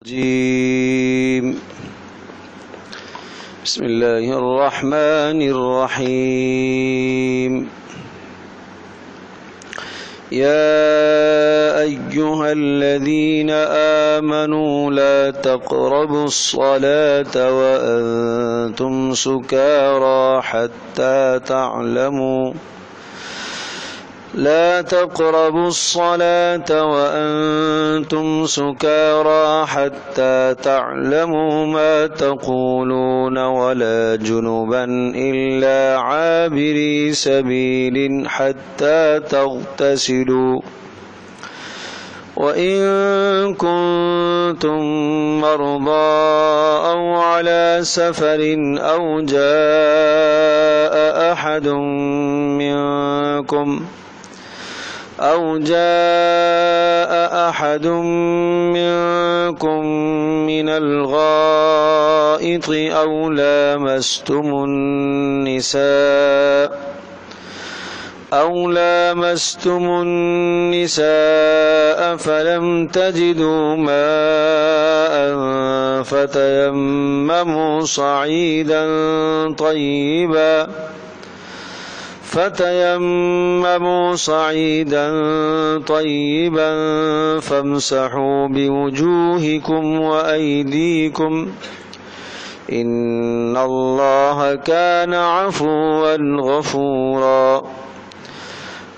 الرجيم. بسم الله الرحمن الرحيم. يا أيها الذين آمنوا لا تقربوا الصلاة وأنتم سكارى حتى تعلموا ما تقولون ولا جنبا إلا عابري سبيل حتى تغتسلوا وإن كنتم مرضى أو على سفر أو جاء أحد منكم من الغائط أو لامستم النساء فلم تجدوا ماء فتيمموا صعيدا طيبا فامسحوا بوجوهكم وأيديكم إن الله كان عفوا غفورا.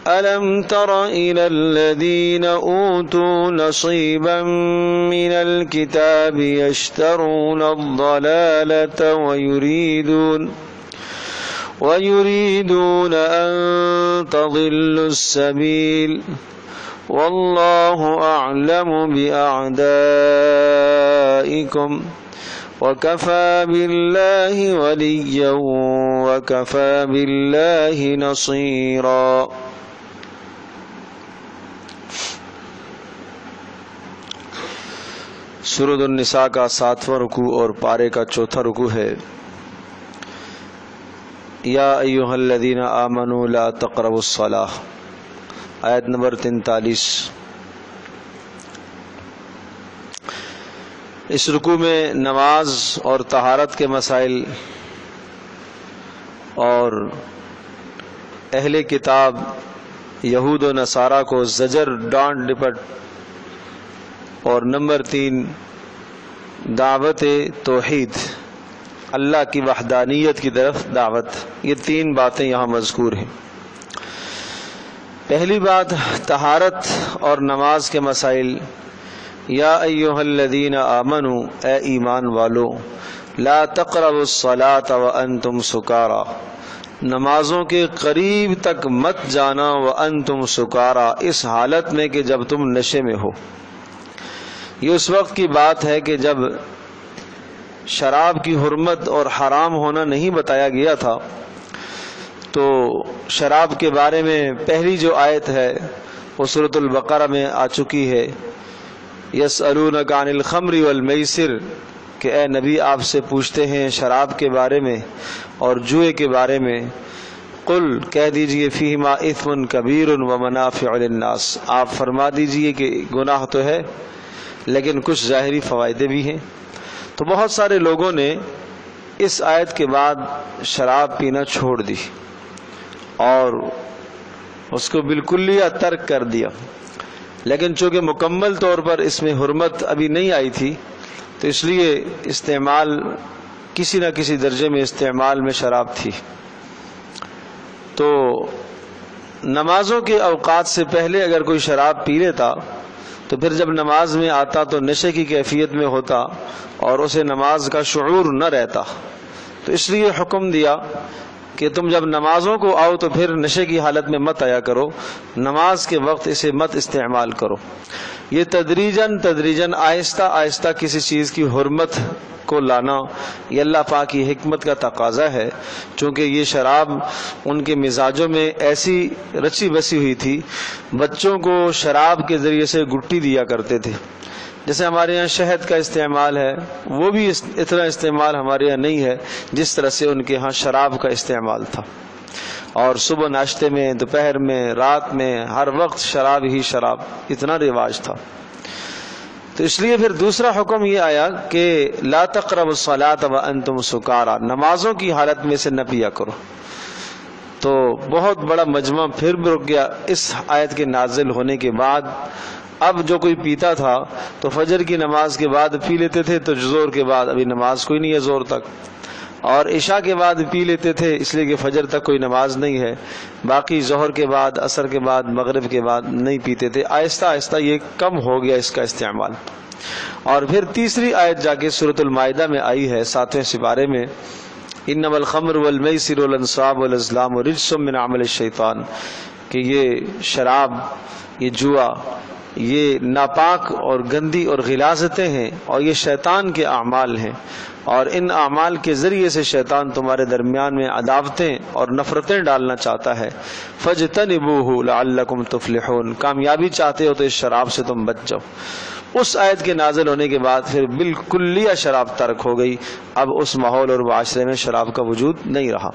ألم تر إلى الذين أوتوا نصيبا من الكتاب يشترون الضلالة ويريدون أن تضلوا السبيل والله أعلم بأعدائكم وكفى بالله وليا وكفى بالله نصيرا. سورۃ النساء کا 7واں رکوع اور پارے کا 4تھا رکوع ہے. یا ایھا الذین آمنوا لا تقربوا الصلاۃ، آیت نمبر 43. اس رکوع میں نماز اور طہارت کے مسائل اور اہل کتاب یہود و نصارہ کو زجر، ڈانٹ ڈپٹ، اور نمبر 3 دعوت توحید، اللہ کی وحدانیت کی طرف دعوت. یہ 3 باتیں یہاں مذکور ہیں. پہلی بات طہارت اور نماز کے مسائل. یا ایھا الذین آمنوا، اے ایمان والو، لا تقربوا الصلاۃ وانتم سکارى، نمازوں کے قریب تک مت جانا، وانتم سکارى، اس حالت میں کہ جب تم نشے میں ہو. یہ اس وقت کی بات ہے کہ جب شراب کی حرمت اور حرام ہونا نہیں بتایا گیا تھا، تو شراب کے بارے میں پہلی جو آیت ہے وہ سورۃ البقرہ میں آ چکی ہے. یسألونک عن الخمر والمیسر، کہ اے نبی آپ سے پوچھتے ہیں شراب کے بارے میں اور جوئے کے بارے میں. قل، کہہ دیجئے، فیہما اثم کبیر ومنافع للناس، آپ فرما دیجئے کہ گناہ تو ہے لیکن کچھ ظاہری فوائد بھی ہیں. تو بہت سارے لوگوں نے اس آیت کے بعد شراب پینا چھوڑ دی اور اس کو بالکلیہ ترک کر دیا. لیکن چونکہ مکمل طور پر اس میں حرمت ابھی نہیں آئی تھی، تو اس لیے استعمال کسی نہ کسی درجے میں استعمال میں شراب تھی. تو نمازوں کے اوقات سے پہلے اگر کوئی شراب پی لیتا تو پھر جب نماز میں آتا تو نشے کی کیفیت میں ہوتا اور اسے نماز کا شعور نہ رہتا. تو اس لیے حکم دیا کہ تم جب نمازوں کو آؤ تو پھر نشے کی حالت میں مت آیا کرو، نماز کے وقت اسے مت استعمال کرو. یہ تدریجاً آہستہ آہستہ کسی چیز کی حرمت کو لانا یہ اللہ پاک کی حکمت کا تقاضا ہے. چونکہ یہ شراب ان کے مزاجوں میں ایسی رچی بسی ہوئی تھی، بچوں کو شراب کے ذریعے سے گٹی دیا کرتے تھے. جیسے ہمارے یہاں شہد کا استعمال ہے، وہ بھی اتنا استعمال ہمارے یہاں نہیں ہے جس طرح سے ان کے ہاں شراب کا استعمال تھا. اور صبح ناشتے میں، دوپہر میں، رات میں، ہر وقت شراب ہی شراب، اتنا رواج تھا. تو تو اس لیے پھر دوسرا حکم یہ آیا کہ لا تقربوا الصلاۃ وانتم سکارا، نمازوں کی حالت میں سے نہ پیا کرو۔ تو بہت بڑا مجمع پھر بھی رک گیا اس آیت کے نازل ہونے کے بعد۔ اب جو کوئی پیتا تھا تو فجر کی نماز کے بعد پی لیتے تھے، تو زور کے بعد ابھی نماز کوئی نہیں ہے زور تک، اور عشاء کے بعد پی لیتے تھے اس لیے کہ فجر تک کوئی نماز نہیں ہے، باقی ظہر کے بعد، عصر کے بعد، مغرب کے بعد نہیں پیتے تھے۔ آہستہ آہستہ یہ کم ہو گیا اس کا استعمال۔ اور پھر تیسری آیت جا کے سورۃ المائدہ میں آئی ہے 7ویں سپارے میں، انما الخمر والمیسر والانصاب والازلام رجس من عمل الشیطان، کہ یہ شراب، یہ جوا، یہ ناپاک اور گندی اور غلاظتیں ہیں اور یہ شیطان کے اعمال ہیں، اور ان اعمال کے ذریعے سے شیطان تمہارے درمیان میں عداوتیں اور نفرتیں ڈالنا چاہتا ہے۔ فاجتنبوہ لعلکم تفلحون، کامیابی چاہتے ہو تو اس شراب سے تم بچ جاؤ۔ اس آیت کے نازل ہونے کے بعد پھر بالکلیہ شراب ترک ہو گئی، اب اس ماحول اور معاشرے میں شراب کا وجود نہیں رہا۔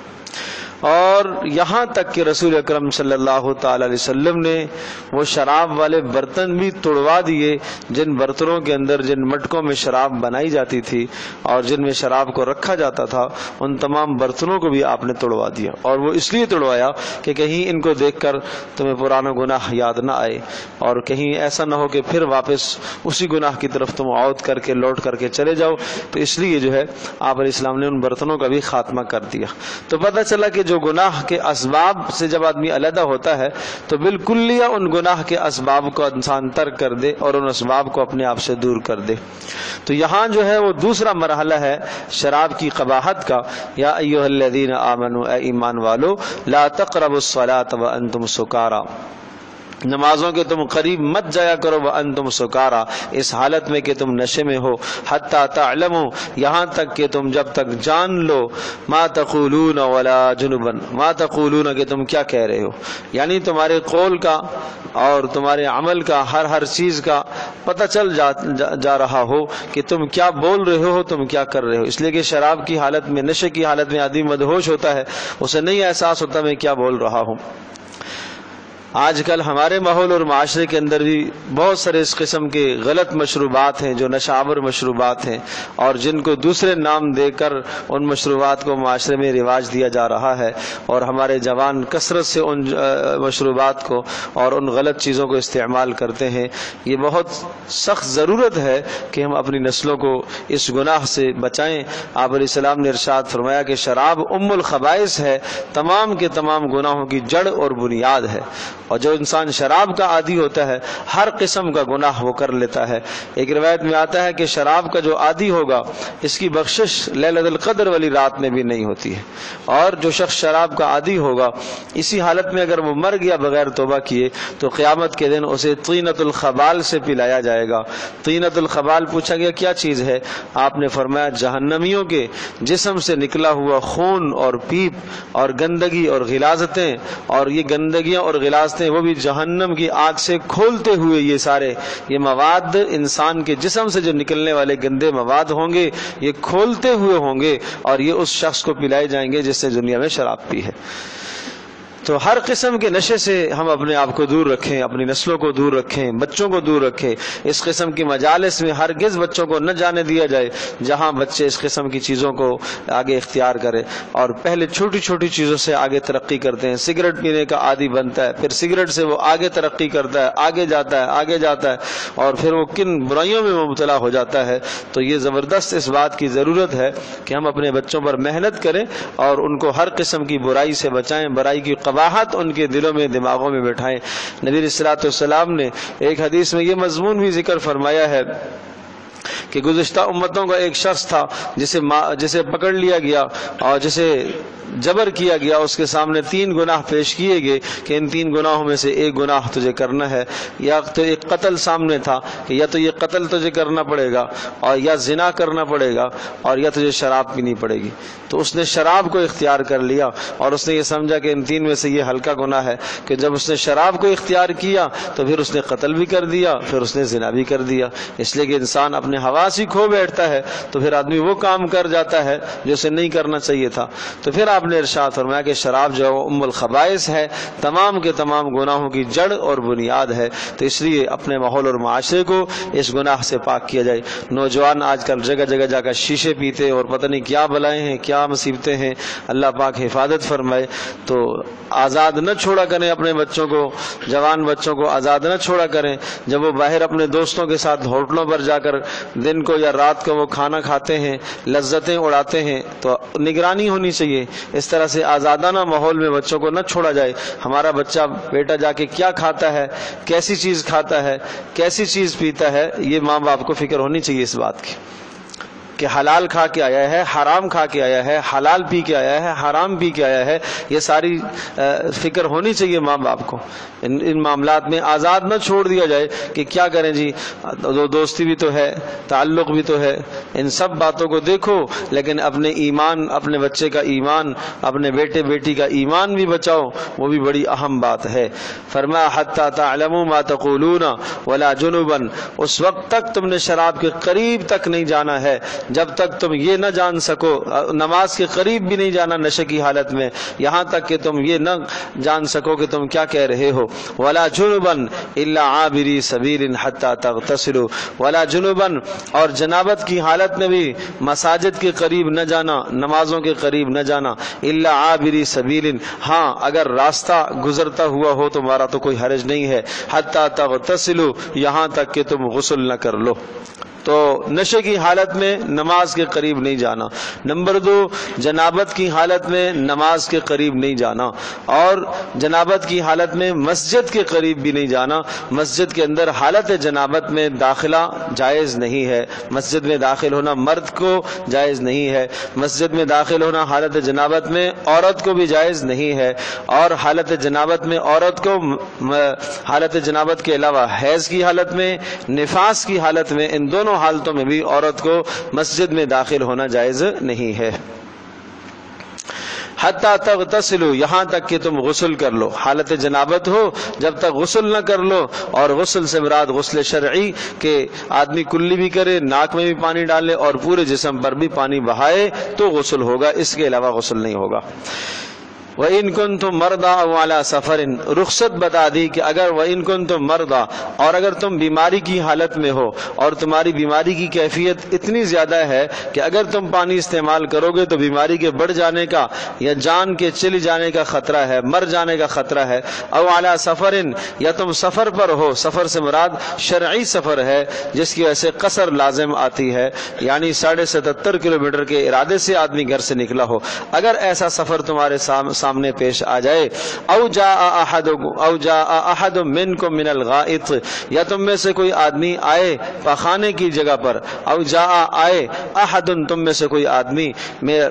اور یہاں تک کہ رسول اکرم صلی اللہ تعالی علیہ وسلم نے وہ شراب والے برتن بھی توڑوا دیے، جن برتنوں کے اندر، جن مٹکوں میں شراب بنائی جاتی تھی اور جن میں شراب کو رکھا جاتا تھا، ان تمام برتنوں کو بھی آپ نے توڑوا دیا۔ اور وہ اس لیے توڑوایا کہ کہیں ان کو دیکھ کر تمہیں پرانا گناہ یاد نہ آئے، اور کہیں ایسا نہ ہو کہ پھر واپس اسی گناہ کی طرف تم عود کر کے لوٹ کر کے چلے جاؤ۔ تو اس لیے جو ہے آپ علیہ السلام نے ان برتنوں کا بھی خاتمہ کر دیا۔ تو پتہ چلا کہ جو گناہ کے اسباب سے جب آدمی علیحدہ ہوتا ہے تو بالکلیہ ان گناہ کے اسباب کو انسان ترک کر دے اور ان اسباب کو اپنے آپ سے دور کر دے۔ تو یہاں جو ہے وہ دوسرا مرحلہ ہے شراب کی قباحت کا۔ یا ایھا الذین آمنوا، اے ایمان والو، لا تقربوا الصلاۃ وانتم سکارا، نمازوں کے تم قریب مت جایا کرو، وانتم سکارا، اس حالت میں کہ تم نشے میں ہو، حتی تعلموا، یہاں تک کہ تم جب تک جان لو، ما تقولون ولا جنبا، ما تقولون کہ تم کیا کہہ رہے ہو، یعنی تمہارے قول کا اور تمہارے عمل کا، ہر چیز کا پتہ چل جا رہا ہو کہ تم کیا بول رہے ہو، تم کیا کر رہے ہو۔ اس لیے کہ شراب کی حالت میں، نشے کی حالت میں آدمی مدہوش ہوتا ہے، اسے نہیں احساس ہوتا میں کیا بول رہا ہوں۔ آج کل ہمارے ماحول اور معاشرے کے اندر بھی بہت سارے اس قسم کے غلط مشروبات ہیں جو نشاور مشروبات ہیں، اور جن کو دوسرے نام دے کر ان مشروبات کو معاشرے میں رواج دیا جا رہا ہے، اور ہمارے جوان کثرت سے ان مشروبات کو اور ان غلط چیزوں کو استعمال کرتے ہیں۔ یہ بہت سخت ضرورت ہے کہ ہم اپنی نسلوں کو اس گناہ سے بچائیں۔ آپ علیہ السلام نے ارشاد فرمایا کہ شراب ام الخبائث ہے، تمام کے تمام گناہوں کی جڑ اور بنیاد ہے، اور جو انسان شراب کا عادی ہوتا ہے ہر قسم کا گناہ وہ کر لیتا ہے۔ ایک روایت میں آتا ہے کہ شراب کا جو عادی ہوگا اس کی بخشش لیلۃ القدر والی رات میں بھی نہیں ہوتی ہے، اور جو شخص شراب کا عادی ہوگا اسی حالت میں اگر وہ مر گیا بغیر توبہ کیے تو قیامت کے دن اسے طینۃ الخبال سے پلایا جائے گا۔ طینۃ الخبال پوچھا گیا کیا چیز ہے؟ آپ نے فرمایا جہنمیوں کے جسم سے نکلا ہوا خون اور پیپ اور گندگی اور غلاظتیں، اور یہ گندگیاں اور غلاظتیں وہ بھی جہنم کی آگ سے کھولتے ہوئے، یہ سارے یہ مواد انسان کے جسم سے جو نکلنے والے گندے مواد ہوں گے یہ کھولتے ہوئے ہوں گے، اور یہ اس شخص کو پلائے جائیں گے جس نے دنیا میں شراب پی ہے۔ تو ہر قسم کے نشے سے ہم اپنے آپ کو دور رکھیں، اپنی نسلوں کو دور رکھیں، بچوں کو دور رکھیں۔ اس قسم کی مجالس میں ہرگز بچوں کو نہ جانے دیا جائے جہاں بچے اس قسم کی چیزوں کو آگے اختیار کریں، اور پہلے چھوٹی چھوٹی چیزوں سے آگے ترقی کرتے ہیں۔ سگریٹ پینے کا عادی بنتا ہے، پھر سگریٹ سے وہ آگے ترقی کرتا ہے، آگے جاتا ہے، آگے جاتا ہے، اور پھر وہ کن برائیوں میں مبتلا ہو جاتا ہے۔ تو یہ زبردست اس بات کی ضرورت ہے کہ ہم اپنے بچوں پر محنت کریں اور ان کو ہر قسم کی برائی سے بچائیں، برائی کی قباحت ان کے دلوں میں، دماغوں میں بٹھائیں۔ نبی علیہ الصلوۃ والسلام نے ایک حدیث میں یہ مضمون بھی ذکر فرمایا ہے کہ گزشتہ امتوں کا ایک شخص تھا جسے پکڑ لیا گیا اور جسے جبر کیا گیا، اس کے سامنے 3 گناہ پیش کیے گئے کہ ان 3 گناہوں میں سے ایک گناہ تجھے کرنا ہے، یا تو ایک قتل سامنے تھا کہ یا تو یہ قتل تجھے کرنا پڑے گا، اور یا زنا کرنا پڑے گا، اور یا تجھے شراب پینی پڑے گی۔ تو اس نے شراب کو اختیار کر لیا، اور اس نے یہ سمجھا کہ ان 3 میں سے یہ ہلکا گناہ ہے، کہ جب اس نے شراب کو اختیار کیا تو پھر اس نے قتل بھی کر دیا، پھر اس نے زنا بھی کر دیا۔ اس لیے کہ انسان اپنے حواس ہی کھو بیٹھتا ہے تو پھر آدمی وہ کام کر جاتا ہے جو اسے نہیں کرنا چاہیے تھا۔ تو پھر آپ نے ارشاد فرمایا کہ شراب جو ہے ام الخبائث ہے، تمام کے تمام گناہوں کی جڑ اور بنیاد ہے. تو اس لیے اپنے ماحول اور معاشرے کو اس گناہ سے پاک کیا جائے. نوجوان آج کل جگہ جگہ جا کر شیشے پیتے اور پتہ نہیں کیا بلائیں ہیں، کیا مصیبتیں ہیں. اللہ پاک حفاظت فرمائے. تو آزاد نہ چھوڑا کریں اپنے بچوں کو، جوان بچوں کو آزاد نہ چھوڑا کریں. جب وہ باہر اپنے دوستوں کے ساتھ ہوٹلوں پر جا کر دن کو یا رات کو وہ کھانا کھاتے ہیں، لذتیں اڑاتے ہیں، تو نگرانی ہونی چاہیے. اس طرح سے آزادانہ ماحول میں بچوں کو نہ چھوڑا جائے. ہمارا بچہ بیٹا جا کے کیا کھاتا ہے، کیسی چیز کھاتا ہے، کیسی چیز پیتا ہے، یہ ماں باپ کو فکر ہونی چاہیے اس بات کی کہ حلال کھا کے آیا ہے، حرام کھا کے آیا ہے، حلال پی کے آیا ہے، حرام پی کے آیا ہے. یہ ساری فکر ہونی چاہیے ماں باپ کو. ان معاملات میں آزاد نہ چھوڑ دیا جائے کہ کیا کریں جی، دوستی بھی تو ہے، تعلق بھی تو ہے. ان سب باتوں کو دیکھو، لیکن اپنے ایمان، اپنے بچے کا ایمان، اپنے بیٹے بیٹی کا ایمان بھی بچاؤ. وہ بھی بڑی اہم بات ہے. فرمایا حتی تعلموا ما تقولون ولا جنبا، اس وقت تک تم نے شراب کے قریب تک نہیں جانا ہے جب تک تم یہ نہ جان سکو، نماز کے قریب بھی نہیں جانا نشے کی حالت میں، یہاں تک کہ تم یہ نہ جان سکو کہ تم کیا کہہ رہے ہو. ولا جنبا الا عابری سبیل حتی تغتسلوا، ولا جنبا، اور جنابت کی حالت میں بھی مساجد کے قریب نہ جانا، نمازوں کے قریب نہ جانا. الا عابری سبیل، ہاں اگر راستہ گزرتا ہوا ہو تمہارا تو کوئی حرج نہیں ہے. حتی تغتسلوا، یہاں تک کہ تم غسل نہ کر لو. تو نشے کی حالت میں نماز کے قریب نہیں جانا. نمبر 2، جنابت کی حالت میں نماز کے قریب نہیں جانا، اور جنابت کی حالت میں مسجد کے قریب بھی نہیں جانا. مسجد کے اندر حالت جنابت میں داخلہ جائز نہیں ہے. مسجد میں داخل ہونا مرد کو جائز نہیں ہے. مسجد میں داخل ہونا حالت جنابت میں عورت کو بھی جائز نہیں ہے. اور حالت جنابت میں عورت کو حالت جنابت کے علاوہ حیض کی حالت میں، نفاس کی حالت میں، ان دونوں حالتوں میں بھی عورت کو مسجد میں داخل ہونا جائز نہیں ہے. حتی تغتسلوا، یہاں تک کہ تم غسل کر لو. حالت جنابت ہو جب تک غسل نہ کر لو. اور غسل سے مراد غسل شرعی کہ آدمی کلی بھی کرے، ناک میں بھی پانی ڈالے اور پورے جسم پر بھی پانی بہائے تو غسل ہوگا، اس کے علاوہ غسل نہیں ہوگا. وَإِن كُنتُم مَرْضَىٰ أَوْ عَلَىٰ سَفَرٍ، رخصت بتا دی کہ اگر وَإِن كُنتُم مَرْضَىٰ، اور اگر تم بیماری کی حالت میں ہو اور تمہاری بیماری کی کیفیت اتنی زیادہ ہے کہ اگر تم پانی استعمال کرو گے تو بیماری کے بڑھ جانے کا یا جان کے چلی جانے کا خطرہ ہے، مر جانے کا خطرہ ہے. أَوْ عَلَىٰ سَفَرٍ، یا تم سفر پر ہو. سفر سے مراد شرعی سفر ہے جس کی وجہ سے قصر لازم آتی ہے، یعنی 77.5 کلومیٹر کے ارادے سے آدمی گھر سے نکلا ہو. اگر ایسا سفر تمہارے سامنے پیش آ جائے، او جاء احد منکم من الغائط، یا تم میں سے کوئی آدمی آئے پخانے کی جگہ پر. او جاء، آئے، احد، تم میں سے کوئی آدمی،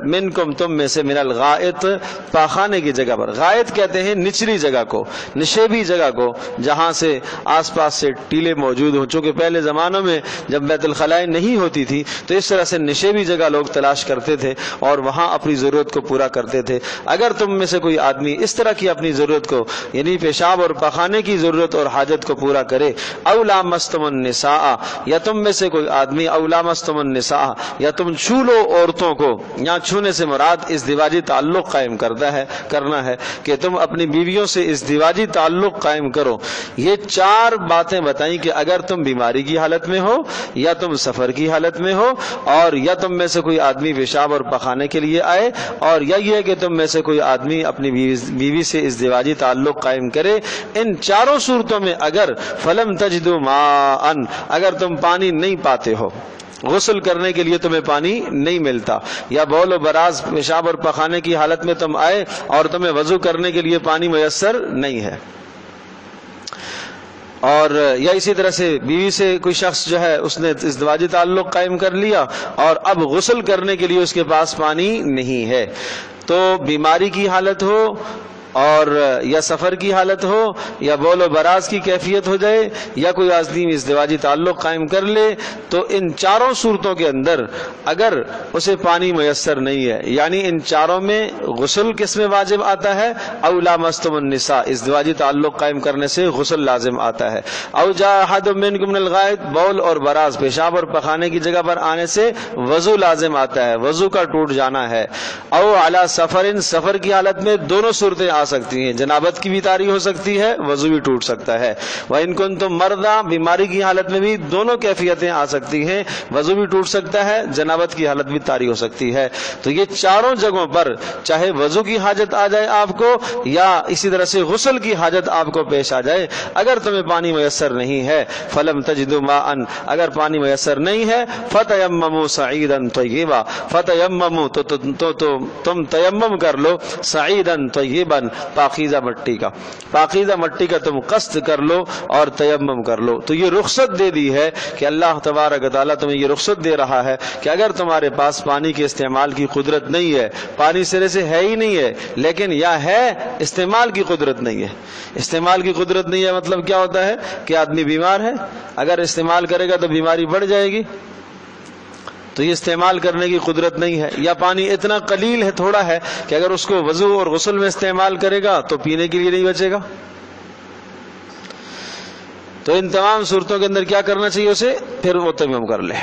منکم، تم میں سے، من الغائط، پخانے کی جگہ پر. غائط کہتے ہیں نچلی جگہ کو، نشیبی جگہ کو، جہاں سے آس پاس سے ٹیلے موجود ہوں. چونکہ پہلے زمانوں میں جب بیت الخلاء نہیں ہوتی تھی تو اس طرح سے نشیبی جگہ لوگ تلاش کرتے تھے اور وہاں اپنی ضرورت کو پورا کرتے تھے. اگر تم میں سے کوئی آدمی اس طرح کی اپنی ضرورت کو، یعنی پیشاب اور پخانے کی ضرورت اور حاجت کو پورا کرے، او لامستم النساء، یا تم میں سے کوئی آدمی، او لامستم النساء، یا تم چھو لو عورتوں کو. یہاں چھونے سے مراد ازدواجی تعلق قائم کرنا ہے کہ تم اپنی بیویوں سے ازدواجی تعلق قائم کرو. یہ 4 باتیں بتائیں کہ اگر تم بیماری کی حالت میں ہو، یا تم سفر کی حالت میں ہو، اور یا تم میں سے کوئی آدمی پیشاب اور پخانے کے لیے آئے، اور یا یہ کہ تم میں سے کوئی آدمی اپنی بیوی سے ازدواجی تعلق قائم کرے. ان 4 صورتوں میں اگر فلم تجدوا ماء، اگر تم پانی نہیں پاتے ہو، غسل کرنے کے لیے تمہیں پانی نہیں ملتا، یا بول و براز پیشاب اور پخانے کی حالت میں تم آئے اور تمہیں وضو کرنے کے لیے پانی میسر نہیں ہے، اور یا اسی طرح سے بیوی سے کوئی شخص جو ہے اس نے ازدواجی تعلق قائم کر لیا اور اب غسل کرنے کے لیے اس کے پاس پانی نہیں ہے، تو بیماری کی حالت ہو اور یا سفر کی حالت ہو یا بول و براز کی کیفیت ہو جائے یا کوئی آدمی ازدواجی تعلق قائم کر لے، تو ان چاروں صورتوں کے اندر اگر اسے پانی میسر نہیں ہے، یعنی ان چاروں میں غسل کس میں واجب آتا ہے؟ او لامستم النساء، ازدواجی تعلق قائم کرنے سے غسل لازم آتا ہے، او جاء احد منکم من الغائط، بول اور براز پیشاب اور پخانے کی جگہ پر آنے سے وضو لازم آتا ہے، وضو کا ٹوٹ جانا ہے، او علی سفر، سفر کی حالت میں دونوں صورتیں آ سکتی ہیں، جنابت کی بھی طاری ہو سکتی ہے، وضو بھی ٹوٹ سکتا ہے، وَإِن كُنتُم مَرْضَىٰ، بیماری کی حالت میں بھی دونوں کیفیتیں آ سکتی ہیں، وضو بھی ٹوٹ سکتا ہے، جنابت کی حالت بھی طاری ہو سکتی ہے۔ تو یہ چاروں جگہوں پر چاہے وضو کی حاجت آ جائے آپ کو یا اسی طرح سے غسل کی حاجت آپ کو پیش آ جائے، اگر تمہیں پانی میسر نہیں ہے فَلَمْ تَجِدُوا مَاءً، اگر پانی میسر نہیں ہے فَتَيَمَّمُوا صَعِيدًا طَيِّبًا، فَتَيَمَّمُوا تو تم تیمم کر لو، صعیداً طیباً، پاکیزہ مٹی کا، پاکیزہ مٹی کا تم قصد کر لو اور تیمم کر لو۔ تو یہ رخصت دے دی ہے کہ اللہ تبارک و تعالیٰ تمہیں یہ رخصت دے رہا ہے کہ اگر تمہارے پاس پانی کے استعمال کی قدرت نہیں ہے، پانی سرے سے ہے ہی نہیں ہے، لیکن یا ہے استعمال کی قدرت نہیں ہے۔ استعمال کی قدرت نہیں ہے مطلب کیا ہوتا ہے کہ آدمی بیمار ہے، اگر استعمال کرے گا تو بیماری بڑھ جائے گی، تو یہ استعمال کرنے کی قدرت نہیں ہے، یا پانی اتنا قلیل ہے، تھوڑا ہے کہ اگر اس کو وضو اور غسل میں استعمال کرے گا تو پینے کے لیے نہیں بچے گا۔ تو ان تمام صورتوں کے اندر کیا کرنا چاہیے اسے؟ پھر وہ تیمم کر لے۔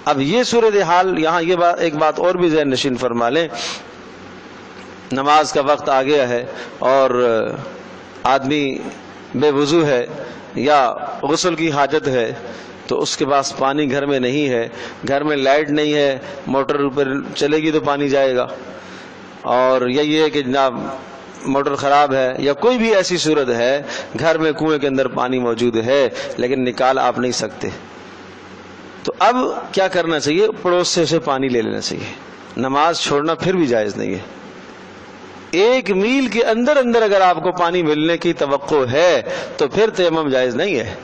اب یہ صورتحال یہاں یہ ایک بات اور بھی ذہن نشین فرما لیں، نماز کا وقت آ گیا ہے اور آدمی بے وضو ہے یا غسل کی حاجت ہے، تو اس کے پاس پانی گھر میں نہیں ہے، گھر میں لائٹ نہیں ہے، موٹر پر چلے گی تو پانی جائے گا، اور یہ ہے کہ جناب موٹر خراب ہے یا کوئی بھی ایسی صورت ہے، گھر میں کنویں کے اندر پانی موجود ہے لیکن نکال آپ نہیں سکتے، تو اب کیا کرنا چاہیے؟ پڑوس سے اسے پانی لے لینا چاہیے۔ نماز چھوڑنا پھر بھی جائز نہیں ہے۔ 1 میل کے اندر اگر آپ کو پانی ملنے کی توقع ہے تو پھر تیمم جائز نہیں ہے،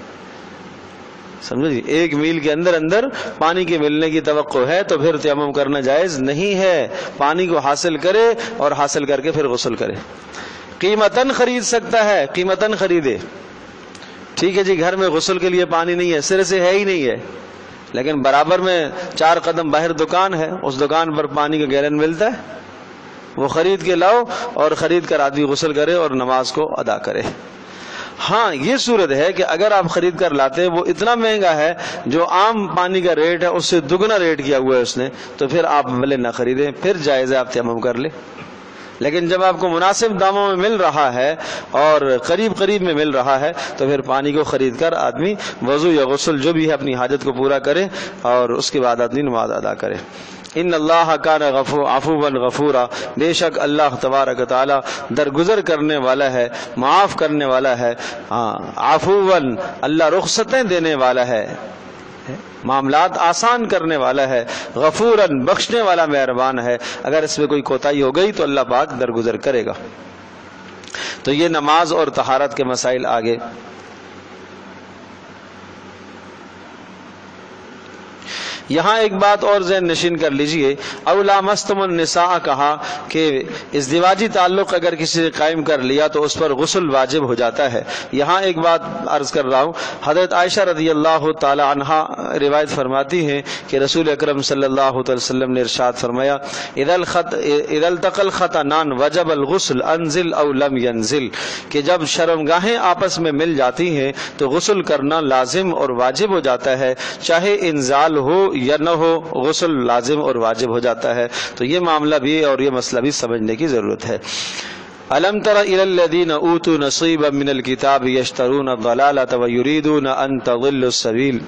سمجھو جی۔ 1 میل کے اندر پانی کے ملنے کی توقع ہے تو پھر تیمم کرنا جائز نہیں ہے، پانی کو حاصل کرے اور حاصل کر کے پھر غسل کرے۔ قیمتاً خرید سکتا ہے، قیمتاً خریدے، ٹھیک ہے جی، گھر میں غسل کے لیے پانی نہیں ہے، سرے سے ہے ہی نہیں ہے، لیکن برابر میں 4 قدم باہر دکان ہے، اس دکان پر پانی کا گیلن ملتا ہے، وہ خرید کے لاؤ اور خرید کر آدمی غسل کرے اور نماز کو ادا کرے۔ ہاں یہ صورت ہے کہ اگر آپ خرید کر لاتے ہیں، وہ اتنا مہنگا ہے، جو عام پانی کا ریٹ ہے اس سے دگنا ریٹ کیا ہوا ہے اس نے، تو پھر آپ بھلے نہ خریدیں، پھر جائز ہے آپ تیمم کر لیں۔ لیکن جب آپ کو مناسب داموں میں مل رہا ہے اور قریب میں مل رہا ہے تو پھر پانی کو خرید کر آدمی وضو یا غسل جو بھی ہے اپنی حاجت کو پورا کرے اور اس کے بعد آدمی نماز ادا کرے۔ ان اللہ کان عفوا غفورا، بے شک اللہ تبارک و تعالی درگزر کرنے والا ہے، معاف کرنے والا ہے، عفوا اللہ رخصتیں دینے والا ہے، معاملات آسان کرنے والا ہے، غفوراً بخشنے والا مہربان ہے، اگر اس میں کوئی کوتاہی ہو گئی تو اللہ پاک درگزر کرے گا۔ تو یہ نماز اور طہارت کے مسائل آگے۔ یہاں ایک بات اور ذہن نشین کر لیجئے، او لامستم النساء کہا کہ ازدواجی تعلق اگر کسی نے قائم کر لیا تو اس پر غسل واجب ہو جاتا ہے۔ یہاں ایک بات عرض کر رہا ہوں، حضرت عائشہ رضی اللہ تعالی عنہا روایت فرماتی ہیں کہ رسول اکرم صلی اللہ علیہ وسلم نے ارشاد فرمایا، اذا التقى الختانان وجب الغسل انزل او لم ينزل، کہ جب شرمگاہیں آپس میں مل جاتی ہیں تو غسل کرنا لازم اور واجب ہو جاتا ہے، چاہے انزال ہو یا نہ ہو، غسل لازم اور واجب ہو جاتا ہے۔ تو یہ معاملہ بھی اور یہ مسئلہ بھی سمجھنے کی ضرورت ہے۔ أَلَمْ تَرَ إِلَى الَّذِينَ أُوتُوا نَصِيبًا مِنَ الْكِتَابِ يَشْتَرُونَ الضَّلَالَةَ وَيُرِيدُونَ أَن تَضِلُّوا السَّبِيلَ،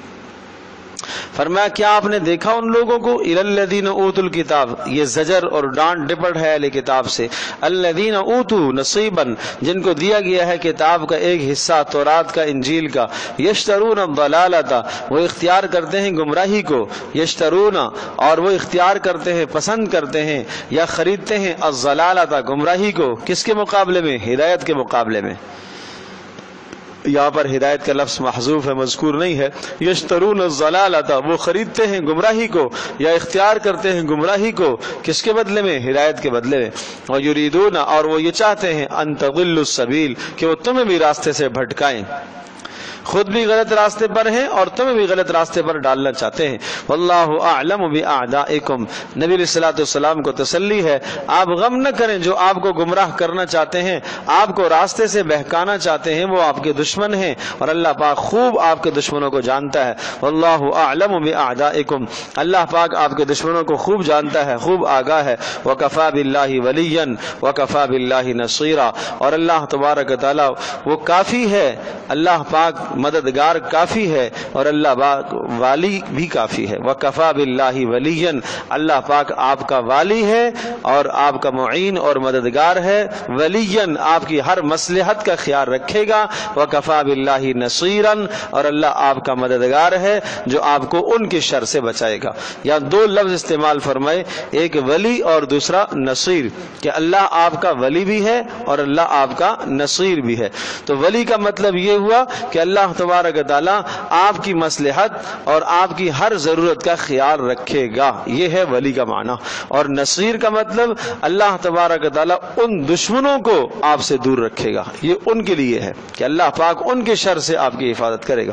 فرمایا کیا آپ نے دیکھا ان لوگوں کو؟ الی الذین اوتوا الکتاب، یہ زجر اور ڈانٹ ڈپٹ ہے اہل کتاب سے۔ الذین اوتوا نصیبا، جن کو دیا گیا ہے کتاب کا ایک حصہ، تورات کا، انجیل کا، یشترون الضلالۃ، وہ اختیار کرتے ہیں گمراہی کو، یشترون اور وہ اختیار کرتے ہیں، پسند کرتے ہیں یا خریدتے ہیں، الضلالۃ گمراہی کو، کس کے مقابلے میں؟ ہدایت کے مقابلے میں۔ یہاں پر ہدایت کا لفظ محذوف ہے، مذکور نہیں ہے. یشترون الضلالۃ، وہ خریدتے ہیں گمراہی کو یا اختیار کرتے ہیں گمراہی کو، کس کے بدلے میں؟ ہدایت کے بدلے میں. ویریدون، اور وہ یہ چاہتے ہیں، ان تضلوا السبیل، کہ وہ تمہیں بھی راستے سے بھٹکائیں، خود بھی غلط راستے پر ہیں اور تمہیں بھی غلط راستے پر ڈالنا چاہتے ہیں. واللہ اعلم باعدائکم، نبی علیہ الصلوۃ والسلام کو تسلی ہے، آپ غم نہ کریں، جو آپ کو گمراہ کرنا چاہتے ہیں، آپ کو راستے سے بہکانا چاہتے ہیں، وہ آپ کے دشمن ہیں اور اللہ پاک خوب آپ کے دشمنوں کو جانتا ہے. واللہ اعلم باعدائکم، اللہ پاک آپ کے دشمنوں کو خوب جانتا ہے، خوب آگاہ ہے. وکفی باللہ ولیا وکفی باللہ نصیرا، اور اللہ تبارک و تعالی وہ کافی ہے، اللہ پاک مددگار کافی ہے اور اللہ پاک والی بھی کافی ہے. وکفی باللہ ولیا، اللہ پاک آپ کا والی ہے اور آپ کا معین اور مددگار ہے. ولیا، آپ کی ہر مصلحت کا خیال رکھے گا. وکفی باللہ نصیرا، اور اللہ آپ کا مددگار ہے جو آپ کو ان کے شر سے بچائے گا. یہاں دو لفظ استعمال فرمائے، ایک ولی اور دوسرا نصیر، کہ اللہ آپ کا ولی بھی ہے اور اللہ آپ کا نصیر بھی ہے. تو ولی کا مطلب یہ ہوا کہ اللہ تبارک و تعالیٰ آپ کی مصلحت اور آپ کی ہر ضرورت کا خیال رکھے گا، یہ ہے ولی کا معنی. اور نصیر کا مطلب اللہ تبارک و تعالیٰ ان دشمنوں کو آپ سے دور رکھے گا، یہ ان کے لیے ہے کہ اللہ پاک ان کے شر سے آپ کی حفاظت کرے گا.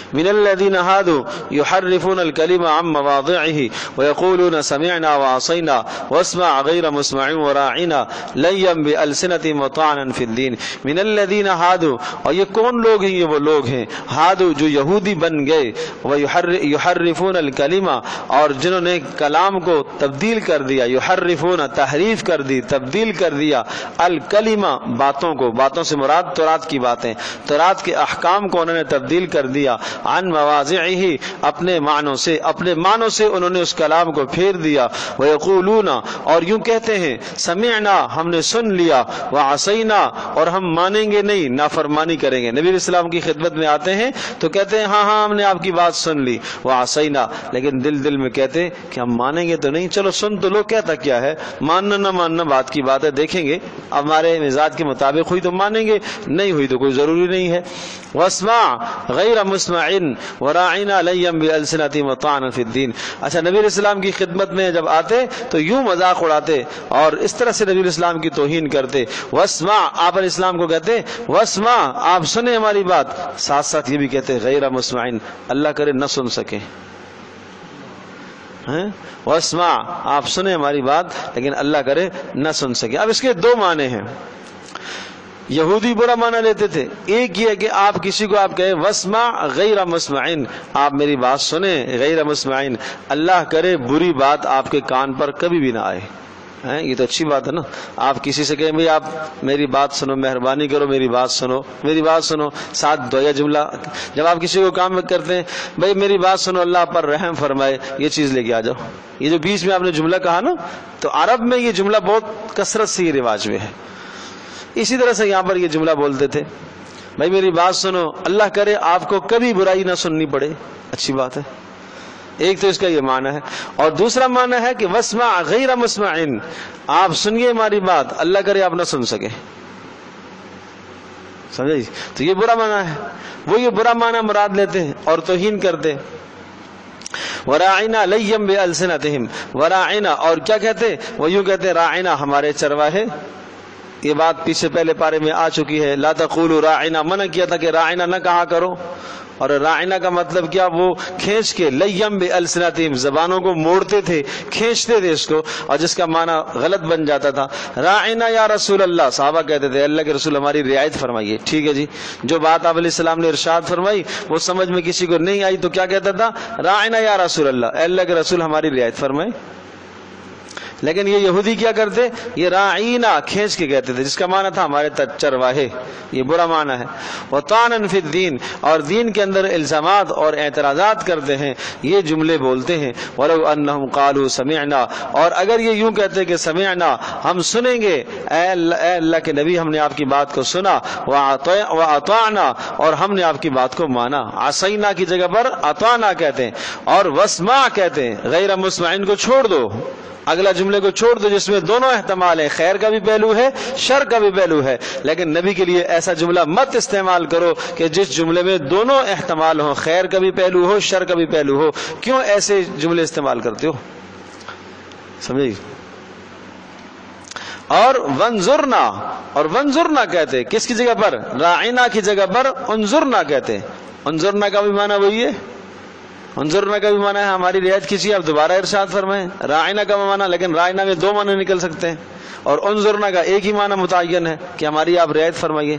من الذين هادوا يحرفون الكلم عن مواضعه ويقولون سمعنا وعصينا واسمع غير مسمع وراعنا ليا بألسنتهم وطعنا في الدين. من الذين هادوا، اور یہ کون لوگ ہیں؟ یہ وہ لوگ ہیں ہادو جو یہودی بن گئے، ويحرفون الكلم، اور جنہوں نے کلام کو تبدیل کر دیا. یحرفون، تحریف کر دی، تبدیل کر دیا. الکلمہ، باتوں کو، باتوں سے مراد تورات کی باتیں، تورات کے احکام کو انہوں نے تبدیل کر دیا. عن مواضعہ، اپنے معنوں سے، اپنے معنوں سے انہوں نے اس کلام کو پھیر دیا. ویقولون، اور یوں کہتے ہیں، سمعنا، ہم نے سن لیا، وعصینا، اور ہم مانیں گے نہیں، نافرمانی کریں گے. نبی علیہ السلام کی خدمت میں آتے ہیں تو کہتے ہیں ہاں ہاں ہم نے آپ کی بات سن لی، وعصینا، لیکن دل میں کہتے ہیں کہ ہم مانیں گے تو نہیں. چلو سن تو لو، کہتا کیا ہے، ماننا نہ ماننا بات کی بات ہے، دیکھیں گے ہمارے مزاج کے مطابق ہوئی تو مانیں گے، نہیں ہوئی تو کوئی ضروری نہیں ہے. واسمع غیر مسمع وراعنا لیا بألسنتهم وطعنا في الدين. اچھا، نبی علیہ السلام کی خدمت میں جب آتے تو یوں مذاق اڑاتے اور اس طرح سے نبی علیہ السلام کی توہین کرتے. واسمع، آپ علیہ السلام کو کہتے واسمع، آپ سنیں ہماری بات، ساتھ ساتھ یہ بھی کہتے غیر مسمع، اللہ کرے نہ سن سکے. واسمع، آپ سنیں ہماری بات لیکن اللہ کرے نہ سن سکے. اب اس کے دو معنی ہیں. یہودی برا معنی لیتے تھے. ایک یہ کہ آپ کسی کو آپ کہیں واسمع غیر مسمعین، آپ میری بات سنیں، غیر مسمعین، اللہ کرے بری بات آپ کے کان پر کبھی بھی نہ آئے. یہ تو اچھی بات ہے نا. آپ کسی سے کہیں بھائی آپ میری بات سنو، مہربانی کرو میری بات سنو، میری بات سنو، ساتھ دویا جملہ. جب آپ کسی کو کام کرتے ہیں، بھائی میری بات سنو، اللہ پر رحم فرمائے، یہ چیز لے کے آ جاؤ. یہ جو بیچ میں آپ نے جملہ کہا نا، تو عرب میں یہ جملہ بہت کثرت سے یہ رواج میں ہے. اسی طرح سے یہاں پر یہ جملہ بولتے تھے، بھائی میری بات سنو، اللہ کرے آپ کو کبھی برائی نہ سننی پڑے. اچھی بات ہے. ایک تو اس کا یہ معنی ہے. اور دوسرا معنی ہے کہ واسمع غیر مسمعین، آپ سنیے ہماری بات، اللہ کرے آپ نہ سن سکے. سمجھے؟ تو یہ برا معنی ہے. وہ یہ برا معنی مراد لیتے ہیں اور توہین کرتے. وراعنا لیم بألسنتہم، وراعنا، اور کیا کہتے؟ وہ یوں کہتے راعنا، ہمارے چرواہے. یہ بات پیچھے پہلے پارے میں آ چکی ہے. لا تقولوا راعنا، منع کیا تھا کہ راعنا نہ کہا کرو. اور راعنا کا مطلب کیا؟ وہ کھینچ کے، لیم بألسنتہم، زبانوں کو موڑتے تھے، کھینچتے تھے اس کو، اور جس کا معنی غلط بن جاتا تھا. راعنا یا رسول اللہ، صحابہ کہتے تھے اللہ کے رسول ہماری رعایت فرمائیے. ٹھیک ہے جی، جو بات آپ علیہ السلام نے ارشاد فرمائی وہ سمجھ میں کسی کو نہیں آئی تو کیا کہتا تھا؟ راعنا یا رسول اللہ، اللہ کے رسول ہماری رعایت فرمائے. لیکن یہ یہودی کیا کرتے؟ یہ راعینا کھینچ کے کہتے تھے، جس کا معنی تھا ہمارے چرواہے. یہ برا معنی ہے. وطعنا فی الدین، اور دین کے اندر الزامات اور اعتراضات کرتے ہیں، یہ جملے بولتے ہیں. ولو انہم قالوا سمعنا، اور اگر یہ یوں کہتے کہ سمعنا، ہم سنیں گے، اے اللہ کے نبی ہم نے آپ کی بات کو سنا، واطعنا، اور ہم نے آپ کی بات کو مانا. عصینا کی جگہ پر اطعنا کہتے ہیں، اور واسمع کہتے ہیں. غیر مسمعین کو چھوڑ دو، اگلا جملے کو چھوڑ دو جس میں دونوں احتمال ہیں، خیر کا بھی پہلو ہے، شر کا بھی پہلو ہے، لیکن نبی کے لیے ایسا جملہ مت استعمال کرو کہ جس جملے میں دونوں احتمال ہوں، خیر کا بھی پہلو ہو، شر کا بھی پہلو ہو۔ کیوں ایسے جملے استعمال کرتے ہو؟ سمجھے؟ اور ونظرنا، اور ونظرنا کہتے کس کی جگہ پر؟ راعنا کی جگہ پر انظرنا کہتے۔ انظرنا کا بھی معنی وہی ہے، انظرنا کا بھی معنی ہے ہماری رعایت کیجیے، آپ دوبارہ ارشاد فرمائیں۔ راعنا کا معنی، لیکن راعنا میں دو معنی نکل سکتے ہیں، اور انظرنا کا ایک ہی معنی متعین ہے کہ ہماری آپ رعایت فرمائیے۔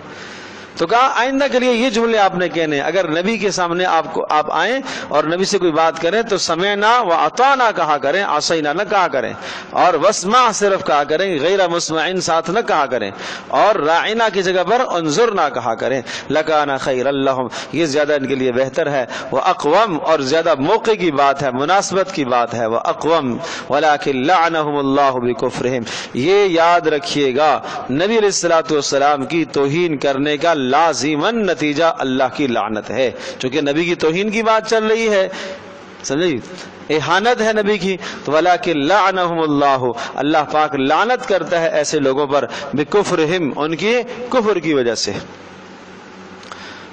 تو کہا آئندہ کے لیے یہ جملے آپ نے کہنے، اگر نبی کے سامنے آپ آئیں اور نبی سے کوئی بات کریں تو سمعنا و اطعنا کہا کریں، عصینا نہ کہا کریں، اور واسمع صرف کہا کریں، غیر مسمعن ساتھ نہ کہا کریں، اور راعنا کی جگہ پر انظرنا کہا کریں۔ لکان خیر لہم، یہ زیادہ ان کے لیے بہتر ہے، وہ اقوم، اور زیادہ موقع کی بات ہے، مناسبت کی بات ہے، وہ اقوم ولکن لعنہم اللہ بکفرہم۔ یہ یاد رکھیے گا نبی علیہ الصلوۃ والسلام کی توہین کرنے کا لازماً نتیجہ اللہ کی لعنت ہے، چونکہ نبی کی توہین کی بات چل رہی ہے، سمجھے، اہانت ہے نبی کی، تو ولکن لعنہم اللہ، اللہ پاک لعنت کرتا ہے ایسے لوگوں پر، بکفرہم، ان کی کفر کی وجہ سے۔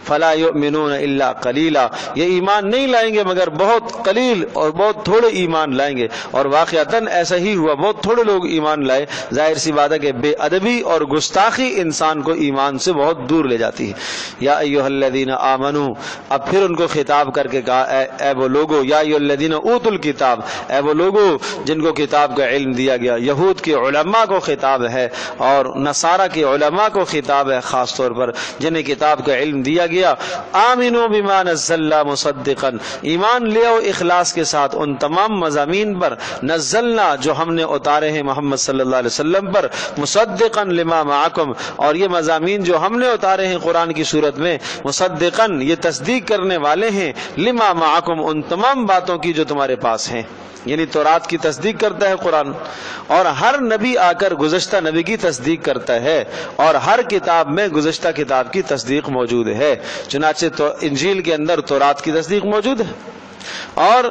فلا یؤمنون الا قلیلا، یہ ایمان نہیں لائیں گے مگر بہت قلیل اور بہت تھوڑے ایمان لائیں گے، اور واقعتاً ایسا ہی ہوا، بہت تھوڑے لوگ ایمان لائے۔ ظاہر سی بات ہے کہ بے ادبی اور گستاخی انسان کو ایمان سے بہت دور لے جاتی ہے۔ یا ایھا الذین آمنو، اب پھر ان کو خطاب کر کے کہا اے وہ لوگو، یا ایھا الذین اوتوا الکتاب، اے وہ لوگو جن کو کتاب کا علم دیا گیا۔ یہود کے علماء کو خطاب ہے اور نصارہ کے علماء کو خطاب ہے، خاص طور پر جنہیں کتاب کا علم دیا گیا۔ آمنو بما نزلنا مصدقا، ایمان لے آؤ اخلاص کے ساتھ ان تمام مضامین پر، نزلنا جو ہم نے اتارے ہیں محمد صلی اللہ علیہ وسلم پر، مصدقا لما معکم، اور یہ مضامین جو ہم نے اتارے ہیں قرآن کی صورت میں، مصدقا یہ تصدیق کرنے والے ہیں، لما معکم ان تمام باتوں کی جو تمہارے پاس ہیں، یعنی تورات کی تصدیق کرتا ہے قرآن، اور ہر نبی آ کر گزشتہ نبی کی تصدیق کرتا ہے، اور ہر کتاب میں گزشتہ کتاب کی تصدیق موجود ہے۔ چنانچہ تو انجیل کے اندر تورات کی تصدیق موجود ہے، اور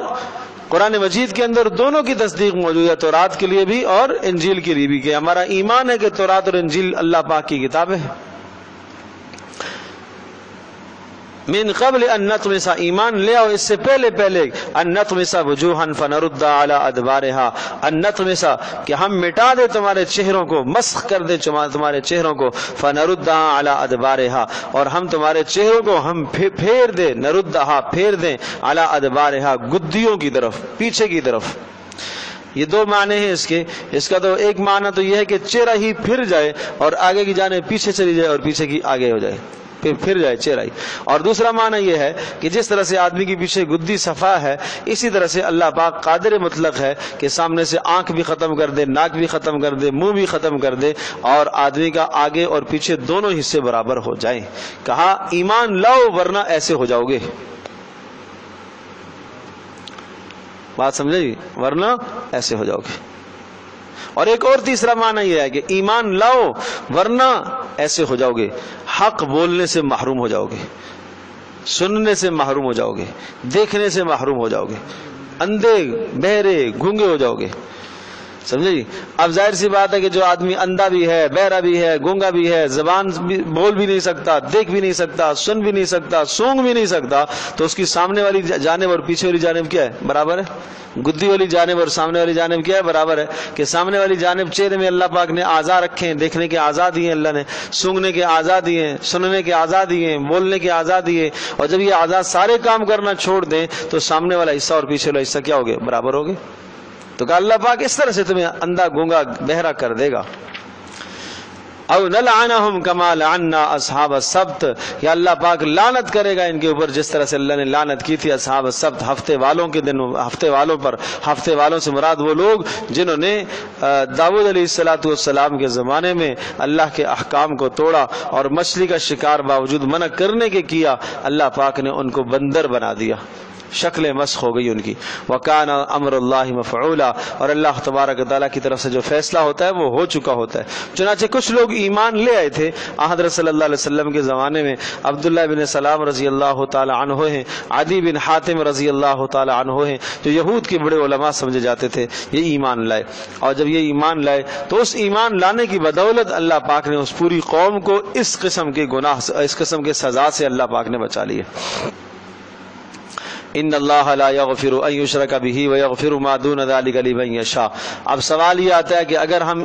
قرآن مجید کے اندر دونوں کی تصدیق موجود ہے، تورات کے لیے بھی اور انجیل کے لیے بھی، کہ ہمارا ایمان ہے کہ تورات اور انجیل اللہ پاک کی کتابیں ہیں۔ من قبل ان نطمس، ایمان لے آؤ اس سے پہلے ان نطمس وجوہا فنرد علی ادبارها، ان نطمس کہ ہم مٹا دیں تمہارے چہروں کو، مسخ کر دیں تمہارے چہروں کو، فنردها علی ادبارها، اور ہم تمہارے چہروں کو ہم پھیر دیں، نردها پھیر دیں، علی ادبارها گدیوں کی طرف، پیچھے کی طرف۔ یہ دو معنی ہیں اس کے، اس کا تو ایک معنی تو یہ ہے کہ چہرہ ہی پھر جائے اور آگے کی جانب پیچھے چلی جائے اور پیچھے کی آگے ہو جائے، پھر جائے چہرہ ہی۔ اور دوسرا معنی یہ ہے کہ جس طرح سے آدمی کے پیچھے گدی صفا ہے، اسی طرح سے اللہ پاک قادر مطلق ہے کہ سامنے سے آنکھ بھی ختم کر دے، ناک بھی ختم کر دے، منہ بھی ختم کر دے، اور آدمی کا آگے اور پیچھے دونوں حصے برابر ہو جائیں۔ کہا ایمان لاؤ ورنہ ایسے ہو جاؤ گے، بات سمجھے جی، ورنہ ایسے ہو جاؤ گے۔ اور ایک اور تیسرا معنی یہ ہے کہ ایمان لاؤ ورنہ ایسے ہو جاؤ گے، حق بولنے سے محروم ہو جاؤ گے، سننے سے محروم ہو جاؤ گے، دیکھنے سے محروم ہو جاؤ گے، اندھے بہرے گونگے ہو جاؤ گے، سمجھے جی۔ اب ظاہر سی بات ہے کہ جو آدمی اندھا بھی ہے، بہرا بھی ہے، گونگا بھی ہے، زبان بھی بول بھی نہیں سکتا، دیکھ بھی نہیں سکتا، سن بھی نہیں سکتا، سونگ بھی نہیں سکتا، تو اس کی سامنے والی جانب اور پیچھے والی جانب کیا ہے؟ برابر ہے۔ گدی والی جانب اور سامنے والی جانب کیا ہے؟ برابر ہے۔ کہ سامنے والی جانب چہرے میں اللہ پاک نے اعضاء رکھے ہیں، دیکھنے کے اعضاء دیے اللہ نے، سونگنے کے اعضاء دیے ہیں، سننے کے اعضاء دیے ہیں، بولنے کے اعضاء دیے، اور جب یہ اعضاء سارے کام کرنا چھوڑ دیں تو سامنے والا حصہ اور پیچھے والا حصہ کیا ہوگے؟ برابر ہوگے۔ تو کہ اللہ پاک اس طرح سے تمہیں اندھا گونگا بہرا کر دے گا۔ او نلعنہم کما لعنا اصحاب السبت، یا اللہ پاک لعنت کرے گا ان کے اوپر جس طرح سے اللہ نے لعنت کی تھی اصحاب السبت، ہفتے والوں کے دن، ہفتے والوں پر۔ ہفتے والوں سے مراد وہ لوگ جنہوں نے داؤد علیہ السلام کے زمانے میں اللہ کے احکام کو توڑا اور مچھلی کا شکار باوجود منع کرنے کے کیا، اللہ پاک نے ان کو بندر بنا دیا۔ شکلیں مسخ ہو گئی ان کی. وکان امر اللہ مفعولا، اور اللہ تبارک و تعالیٰ کی طرف سے جو فیصلہ ہوتا ہے وہ ہو چکا ہوتا ہے. چنانچہ کچھ لوگ ایمان لے آئے تھے حضرت صلی اللہ علیہ وسلم کے زمانے میں. عبداللہ بن سلام رضی اللہ تعالی عنہ ہیں، عدی بن حاتم رضی اللہ تعالی عنہ ہیں، جو یہود کے بڑے علماء سمجھے جاتے تھے، یہ ایمان لائے. اور جب یہ ایمان لائے تو اس ایمان لانے کی بدولت اللہ پاک نے اس پوری قوم کو اس قسم کے گناہ، اس قسم کے سزا سے اللہ پاک نے بچا لیا. ان اللہ لا یغفر ان یشرک بہ ویغفر ما دون ذلک لمن یشاء. اب سوال یہ آتا ہے کہ اگر ہم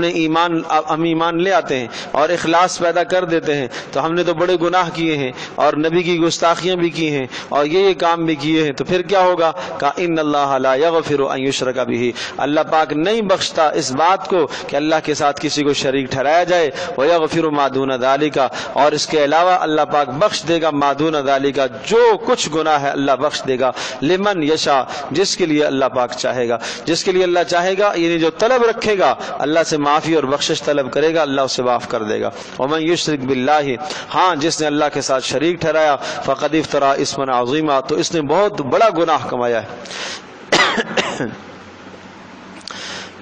ایمان لے آتے ہیں اور اخلاص پیدا کر دیتے ہیں تو ہم نے تو بڑے گناہ کیے ہیں اور نبی کی گستاخیاں بھی کی ہیں اور یہ کام بھی کیے ہیں، تو پھر کیا ہوگا؟ کہا ان اللہ لا یغفر ان یشرک بہ، اللہ پاک نہیں بخشتا اس بات کو کہ اللہ کے ساتھ کسی کو شریک ٹھہرایا جائے. ویغفر ما دون ذلک، اور اس کے علاوہ اللہ پاک بخش دے گا ما دون ذلک، جو کچھ گناہ ہے اللہ بخش دے گا، لمن یشاء، جس کے لیے اللہ پاک چاہے گا. جس کے لیے اللہ چاہے گا یعنی جو طلب رکھے گا اللہ سے معافی اور بخشش طلب کرے گا، اللہ اسے معاف کر دے گا. ومن یشرک باللہ، ہاں جس نے اللہ کے ساتھ شریک ٹھہرایا، فقد افترا اسما عظیما، تو اس نے بہت بڑا گناہ کمایا ہے.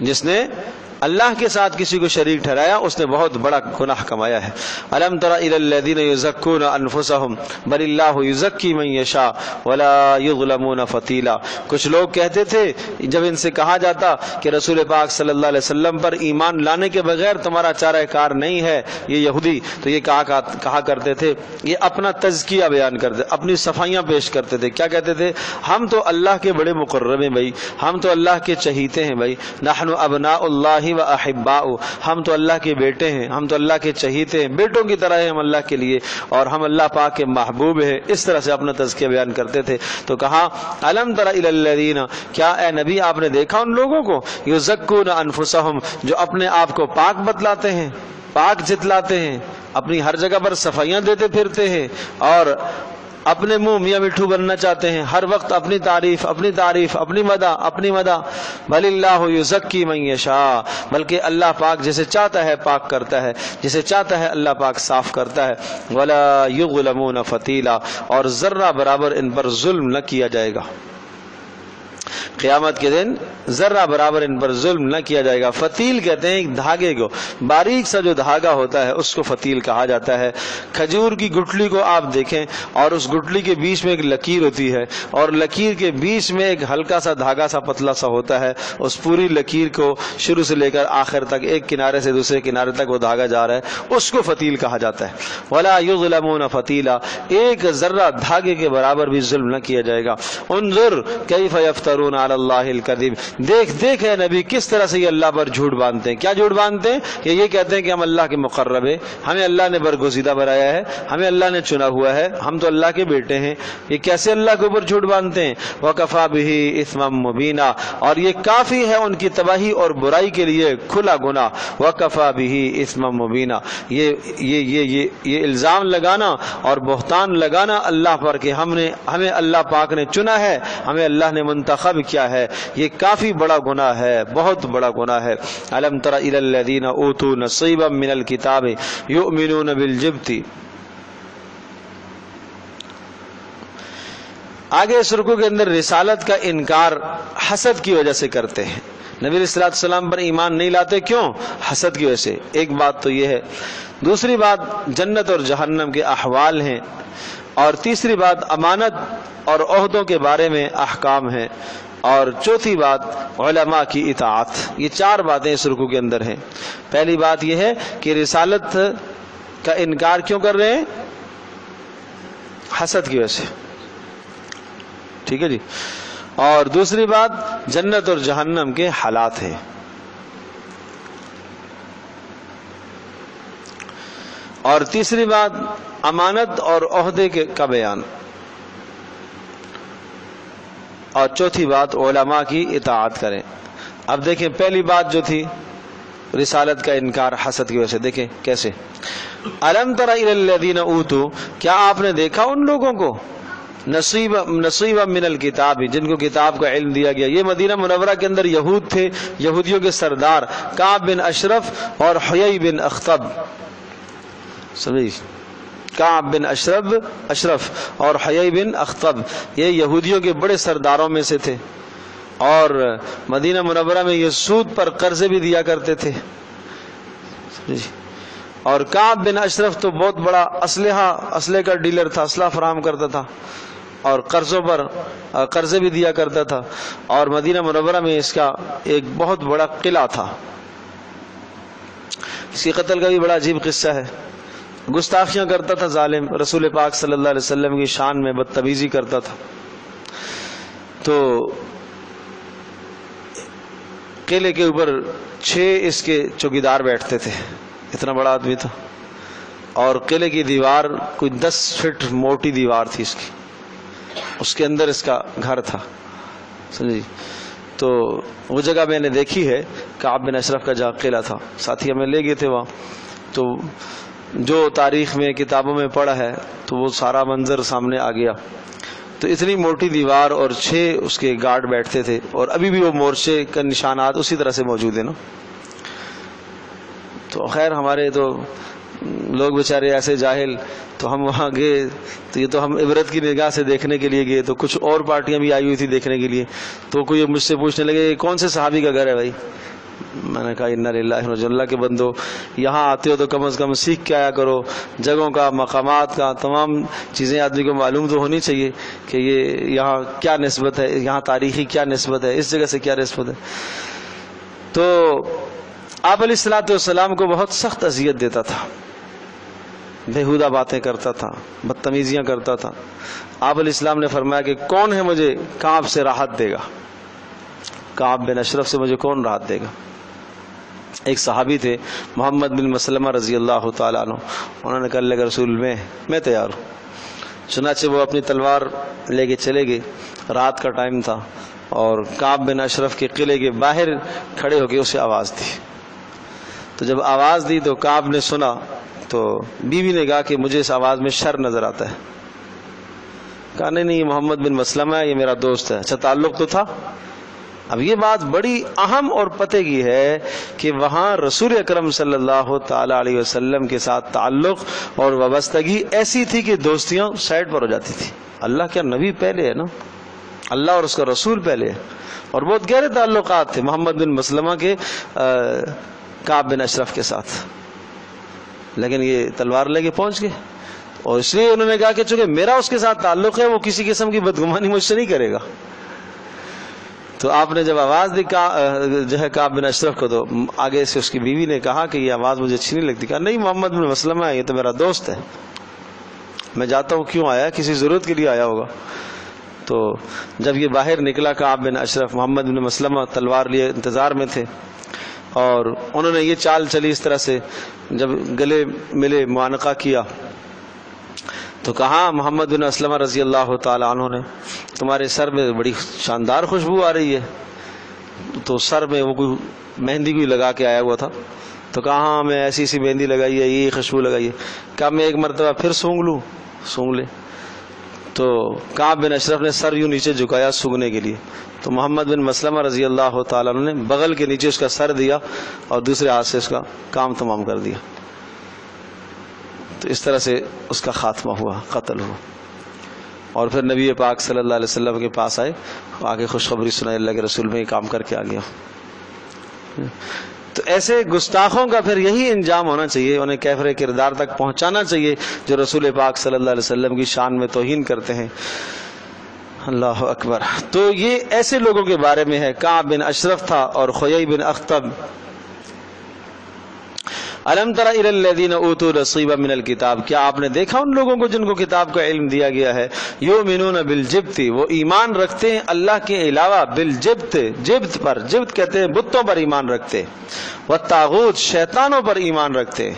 جس نے اللہ کے ساتھ کسی کو شریک ٹھہرایا اس نے بہت بڑا گناہ کمایا ہے. الم تر الی الذین یزکون انفسهم بل اللہ یزکی من یشاء ولا یظلمون فتیلا. کچھ لوگ کہتے تھے جب ان سے کہا جاتا کہ رسول پاک صلی اللہ علیہ وسلم پر ایمان لانے کے بغیر تمہارا چارہ کار نہیں ہے، یہ یہودی، تو یہ کہا کرتے تھے، یہ اپنا تزکیہ بیان کرتے، اپنی صفائیاں پیش کرتے تھے. کیا کہتے تھے؟ ہم تو اللہ کے بڑے مقرب ہیں بھائی، ہم تو اللہ کے چہیتے ہیں بھائی، نحن ابناء اللہ و احباء، ہم تو اللہ کے بیٹے ہیں، ہم تو اللہ کے چہیتے ہیں، بیٹوں کی طرح ہیں ہم اللہ کے لیے، اور ہم اللہ پاک کے محبوب ہیں. اس طرح سے اپنا تزکیہ بیان کرتے تھے. تو کہا الم تر الی الذین، کیا اے نبی آپ نے دیکھا ان لوگوں کو، یزکون انفسہم، جو اپنے آپ کو پاک بتلاتے ہیں، پاک جتلاتے ہیں، اپنی ہر جگہ پر صفائیاں دیتے پھرتے ہیں اور اپنے منہ میاں مٹھو بننا چاہتے ہیں، ہر وقت اپنی تعریف اپنی مدح. بل اللہ یزکی من یشاء، بلکہ اللہ پاک جسے چاہتا ہے پاک کرتا ہے، جسے چاہتا ہے اللہ پاک صاف کرتا ہے. ولا یظلمون فتیلا، اور ذرہ برابر ان پر ظلم نہ کیا جائے گا. قیامت کے دن ذرہ برابر ان پر ظلم نہ کیا جائے گا. فتیل کہتے ہیں ایک دھاگے کو، باریک سا جو دھاگا ہوتا ہے اس کو فتیل کہا جاتا ہے. کھجور کی گٹھلی کو آپ دیکھیں اور اس گٹھلی کے بیچ میں ایک لکیر ہوتی ہے اور لکیر کے بیچ میں ایک ہلکا سا دھاگا سا پتلا سا ہوتا ہے. اس پوری لکیر کو شروع سے لے کر آخر تک ایک کنارے سے دوسرے کنارے تک وہ دھاگا جا رہا ہے، اس کو فتیل کہا جاتا ہے. ولا یظلمون فتیلا، ایک ذرہ دھاگے کے برابر بھی ظلم نہ کیا جائے گا. انظر کیف یفترون علی اللہ الکذب، دیکھ اے نبی کس طرح سے یہ اللہ پر جھوٹ باندھتے ہیں. کیا جھوٹ باندھتے ہیں؟ کہ یہ کہتے ہیں کہ ہم اللہ کے مقرب ہیں، ہمیں اللہ نے برگزیدہ بنایا ہے، ہمیں اللہ نے چنا ہوا ہے، ہم تو اللہ کے بیٹے ہیں. یہ کیسے اللہ کے اوپر جھوٹ باندھتے ہیں؟ وکفی بہ اثما مبینا، اور یہ کافی ہے ان کی تباہی اور برائی کے لیے کھلا گناہ. وکفی بہ اثما مبینا، یہ الزام لگانا اور بہتان لگانا اللہ پر کہ ہمیں اللہ پاک نے چنا ہے، ہمیں اللہ نے منتخب کیا ہے، یہ کافی بڑا گناہ ہے، بہت بڑا گناہ ہے. الم تر الی الذین اوتوا نصیبا من الکتاب یؤمنون بالجبت. آگے اس رکوع کے اندر رسالت کا انکار حسد کی وجہ سے کرتے ہیں. نبی علیہ السلام پر ایمان نہیں لاتے، کیوں؟ حسد کی وجہ سے. ایک بات تو یہ ہے. دوسری بات جنت اور جہنم کے احوال ہیں، اور تیسری بات امانت اور عہدوں کے بارے میں احکام ہیں، اور چوتھی بات علماء کی اطاعت. یہ چار باتیں اس رکوع کے اندر ہیں. پہلی بات یہ ہے کہ رسالت کا انکار کیوں کر رہے ہیں؟ حسد کی وجہ سے. ٹھیک ہے جی. اور دوسری بات جنت اور جہنم کے حالات ہیں. اور تیسری بات امانت اور عہدے کا بیان. اور چوتھی بات علماء کی اطاعت کریں. اب دیکھیں پہلی بات جو تھی رسالت کا انکار حسد کی وجہ سے، دیکھیں کیسے. الم تر الی الذین اوتوا، کیا آپ نے دیکھا ان لوگوں کو نصیبا من الکتاب، جن کو کتاب کا علم دیا گیا. یہ مدینہ منورہ کے اندر یہود تھے، یہودیوں کے سردار کعب بن اشرف اور حیی بن اخطب. سمجھ کعب بن اشرف اور حیی بن اخطب، یہ یہودیوں کے بڑے سرداروں میں سے تھے، اور مدینہ منورہ میں یہ سود پر قرضے بھی دیا کرتے تھے. اور کعب بن اشرف تو بہت بڑا اسلحے کا ڈیلر تھا، اسلحہ فراہم کرتا تھا اور قرضوں پر قرضے بھی دیا کرتا تھا، اور مدینہ منورہ میں اس کا ایک بہت بڑا قلعہ تھا. اس کے قتل کا بھی بڑا عجیب قصہ ہے. گستاخیاں کرتا تھا ظالم، رسول پاک صلی اللہ علیہ وسلم کی شان میں بدتمیزی کرتا تھا. تو قلعے کے اوپر 6 اس کے چوکیدار بیٹھتے تھے، اتنا بڑا آدمی تھا، اور قلعے کی دیوار کوئی 10 فٹ موٹی دیوار تھی اس کی، اس کے اندر اس کا گھر تھا. سمجھی؟ تو وہ جگہ میں نے دیکھی ہے، کعب بن اشرف کا جہاں قلعہ تھا، ساتھی ہمیں لے گئے تھے وہاں. تو جو تاریخ میں کتابوں میں پڑھا ہے تو وہ سارا منظر سامنے آ گیا. تو اتنی موٹی دیوار اور 6 اس کے گارڈ بیٹھتے تھے، اور ابھی بھی وہ مورچے کا نشانات اسی طرح سے موجود ہیں نا. تو خیر ہمارے تو لوگ بیچارے ایسے جاہل، تو ہم وہاں گئے تو یہ تو ہم عبرت کی نگاہ سے دیکھنے کے لیے گئے. تو کچھ اور پارٹیاں بھی آئی ہوئی تھی دیکھنے کے لیے، تو کوئی مجھ سے پوچھنے لگے کون سے صحابی کا گھر ہے بھائی؟ میں نے کہا انا للہ و انا الیہ راجعون، اللہ کے بندو یہاں آتے ہو تو کم از کم سیکھ کے آیا کرو، جگہوں کا، مقامات کا، تمام چیزیں آدمی کو معلوم تو ہونی چاہیے کہ یہ یہاں کیا نسبت ہے، یہاں تاریخی کیا نسبت ہے، اس جگہ سے کیا نسبت ہے. تو آپ علیہ الصلوۃ والسلام کو بہت سخت اذیت دیتا تھا، بےہودہ باتیں کرتا تھا، بدتمیزیاں کرتا تھا. آپ علیہ السلام نے فرمایا کہ کون ہے مجھے کعب سے راحت دے گا، کعب بن اشرف سے مجھے کون راحت دے گا؟ ایک صحابی تھے محمد بن مسلمہ رضی اللہ تعالیٰ عنہ، انہوں نے کہا اللہ کے رسول میں تیار ہوں. چنانچہ وہ اپنی تلوار لے کے چلے گئے. رات کا ٹائم تھا، اور کعب بن اشرف کے قلعے کے باہر کھڑے ہو کے اسے آواز دی. تو جب آواز دی تو کعب نے سنا، تو بیوی نے کہا کہ مجھے اس آواز میں شر نظر آتا ہے. کہا نہیں یہ محمد بن مسلمہ ہے، یہ میرا دوست ہے. اچھا تعلق تو تھا. اب یہ بات بڑی اہم اور پتہ کی ہے کہ وہاں رسول اکرم صلی اللہ تعالی علیہ وسلم کے ساتھ تعلق اور وابستگی ایسی تھی کہ دوستیاں سائڈ پر ہو جاتی تھی. اللہ کا نبی پہلے ہے نا، اللہ اور اس کا رسول پہلے ہے، اور بہت گہرے تعلقات تھے محمد بن مسلمہ کے کعب بن اشرف کے ساتھ. لیکن یہ تلوار لے کے پہنچ گئے، اور اس لیے انہوں نے کہا کہ چونکہ میرا اس کے ساتھ تعلق ہے، وہ کسی قسم کی بدگمانی مجھ سے نہیں کرے گا. تو آپ نے جب آواز دی جو ہے کعب بن اشرف کو، تو آگے سے اس کی بیوی نے کہا کہ یہ آواز مجھے اچھی نہیں لگتی. کہا نہیں محمد بن مسلمہ ہے، یہ تو میرا دوست ہے، میں جاتا ہوں. کیوں آیا؟ کسی ضرورت کے لیے آیا ہوگا. تو جب یہ باہر نکلا کعب بن اشرف، محمد بن مسلمہ تلوار لیے انتظار میں تھے، اور انہوں نے یہ چال چلی اس طرح سے. جب گلے ملے، معانقہ کیا، تو کہا محمد بن مسلمہ رضی اللہ تعالی عنہ نے تمہارے سر میں بڑی شاندار خوشبو آ رہی ہے. تو سر میں وہ کوئی مہندی کوئی لگا کے آیا ہوا تھا. تو کہا ہاں میں ایسی سی مہندی لگائی ہے، یہ خوشبو لگائی ہے. کہا میں ایک مرتبہ پھر سونگ لوں؟ سونگ لے. تو کعب بن اشرف نے سر یوں نیچے جھکایا سونگنے کے لیے. تو محمد بن مسلمہ رضی اللہ تعالیٰ عنہ نے بغل کے نیچے اس کا سر دیا، اور دوسرے ہاتھ سے اس کا کام تمام کر دیا. تو اس طرح سے اس کا خاتمہ ہوا، قتل ہوا. اور پھر نبی پاک صلی اللہ علیہ وسلم کے پاس آئے، آگے خوشخبری سنائی اللہ کے رسول میں یہ کام کر کے آ گیا. تو ایسے گستاخوں کا پھر یہی انجام ہونا چاہیے، انہیں کیفر کردار تک پہنچانا چاہیے جو رسول پاک صلی اللہ علیہ وسلم کی شان میں توہین کرتے ہیں. اللہ اکبر. تو یہ ایسے لوگوں کے بارے میں ہے. کعب بن اشرف تھا اور حیی بن اخطب. الم تر الی الذین اوتوا نصیبا من الکتاب، کیا آپ نے دیکھا ان لوگوں کو جن کو کتاب کا علم دیا گیا ہے؟ یؤمنون بالجبت، وہ ایمان رکھتے ہیں اللہ کے علاوہ بالجبت، جبت پر، جبت کہتے ہیں بتوں پر ایمان رکھتے، والطاغوت شیطانوں پر ایمان رکھتے.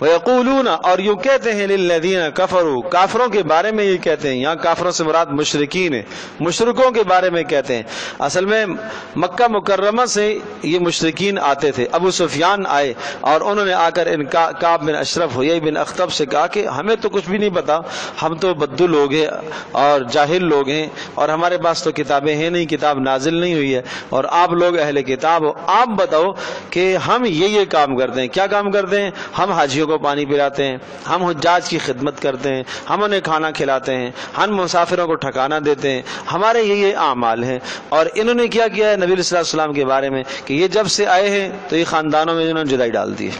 وَيَقُولُونَ، اور یوں کہتے ہیں، لِلَّذِينَ كَفَرُوا، کافروں کے بارے میں یہ کہتے ہیں. یہاں کافروں سے مراد مشرکین ہیں، مشرکوں کے بارے میں کہتے ہیں. اصل میں مکہ مکرمہ سے یہ مشرکین آتے تھے. ابو سفیان آئے اور انہوں نے آ کر ان کعب بن اشرف، حیی بن اخطب سے کہا کہ ہمیں تو کچھ بھی نہیں پتا، ہم تو بدو لوگ ہیں اور جاہل لوگ ہیں، اور ہمارے پاس تو کتابیں ہیں نہیں، کتاب نازل نہیں ہوئی ہے، اور آپ لوگ اہل کتاب ہو، آپ بتاؤ کہ ہم یہ کام کرتے ہیں. کیا کام کرتے ہیں؟ ہم حاجیوں کو پانی پلاتے ہیں، ہم حجاج کی خدمت کرتے ہیں، ہم انہیں کھانا کھلاتے ہیں، ہم مسافروں کو ٹھکانہ دیتے ہیں، ہمارے یہ اعمال ہیں۔ اور انہوں نے کیا کیا ہے نبی صلی اللہ علیہ وسلم کے بارے میں کہ یہ جب سے آئے ہیں تو یہ خاندانوں میں انہوں نے جدائی ڈال دی ہے،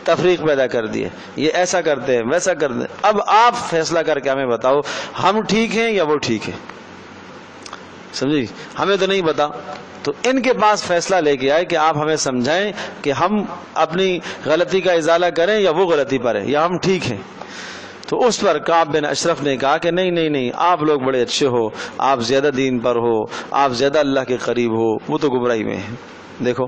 تفریق پیدا کر دی ہے، یہ ایسا کرتے ہیں ویسا کرتے ہیں۔ اب آپ فیصلہ کر کے ہمیں بتاؤ ہم ٹھیک ہیں یا وہ ٹھیک ہے؟ سمجھے؟ ہمیں تو نہیں پتا، تو ان کے پاس فیصلہ لے کے آئے کہ آپ ہمیں سمجھائیں کہ ہم اپنی غلطی کا ازالہ کریں یا وہ غلطی پر ہے یا ہم ٹھیک ہیں۔ تو اس پر کعب بن اشرف نے کہا کہ نہیں نہیں نہیں، آپ لوگ بڑے اچھے ہو، آپ زیادہ دین پر ہو، آپ زیادہ اللہ کے قریب ہو، وہ تو گمراہی میں ہیں۔ دیکھو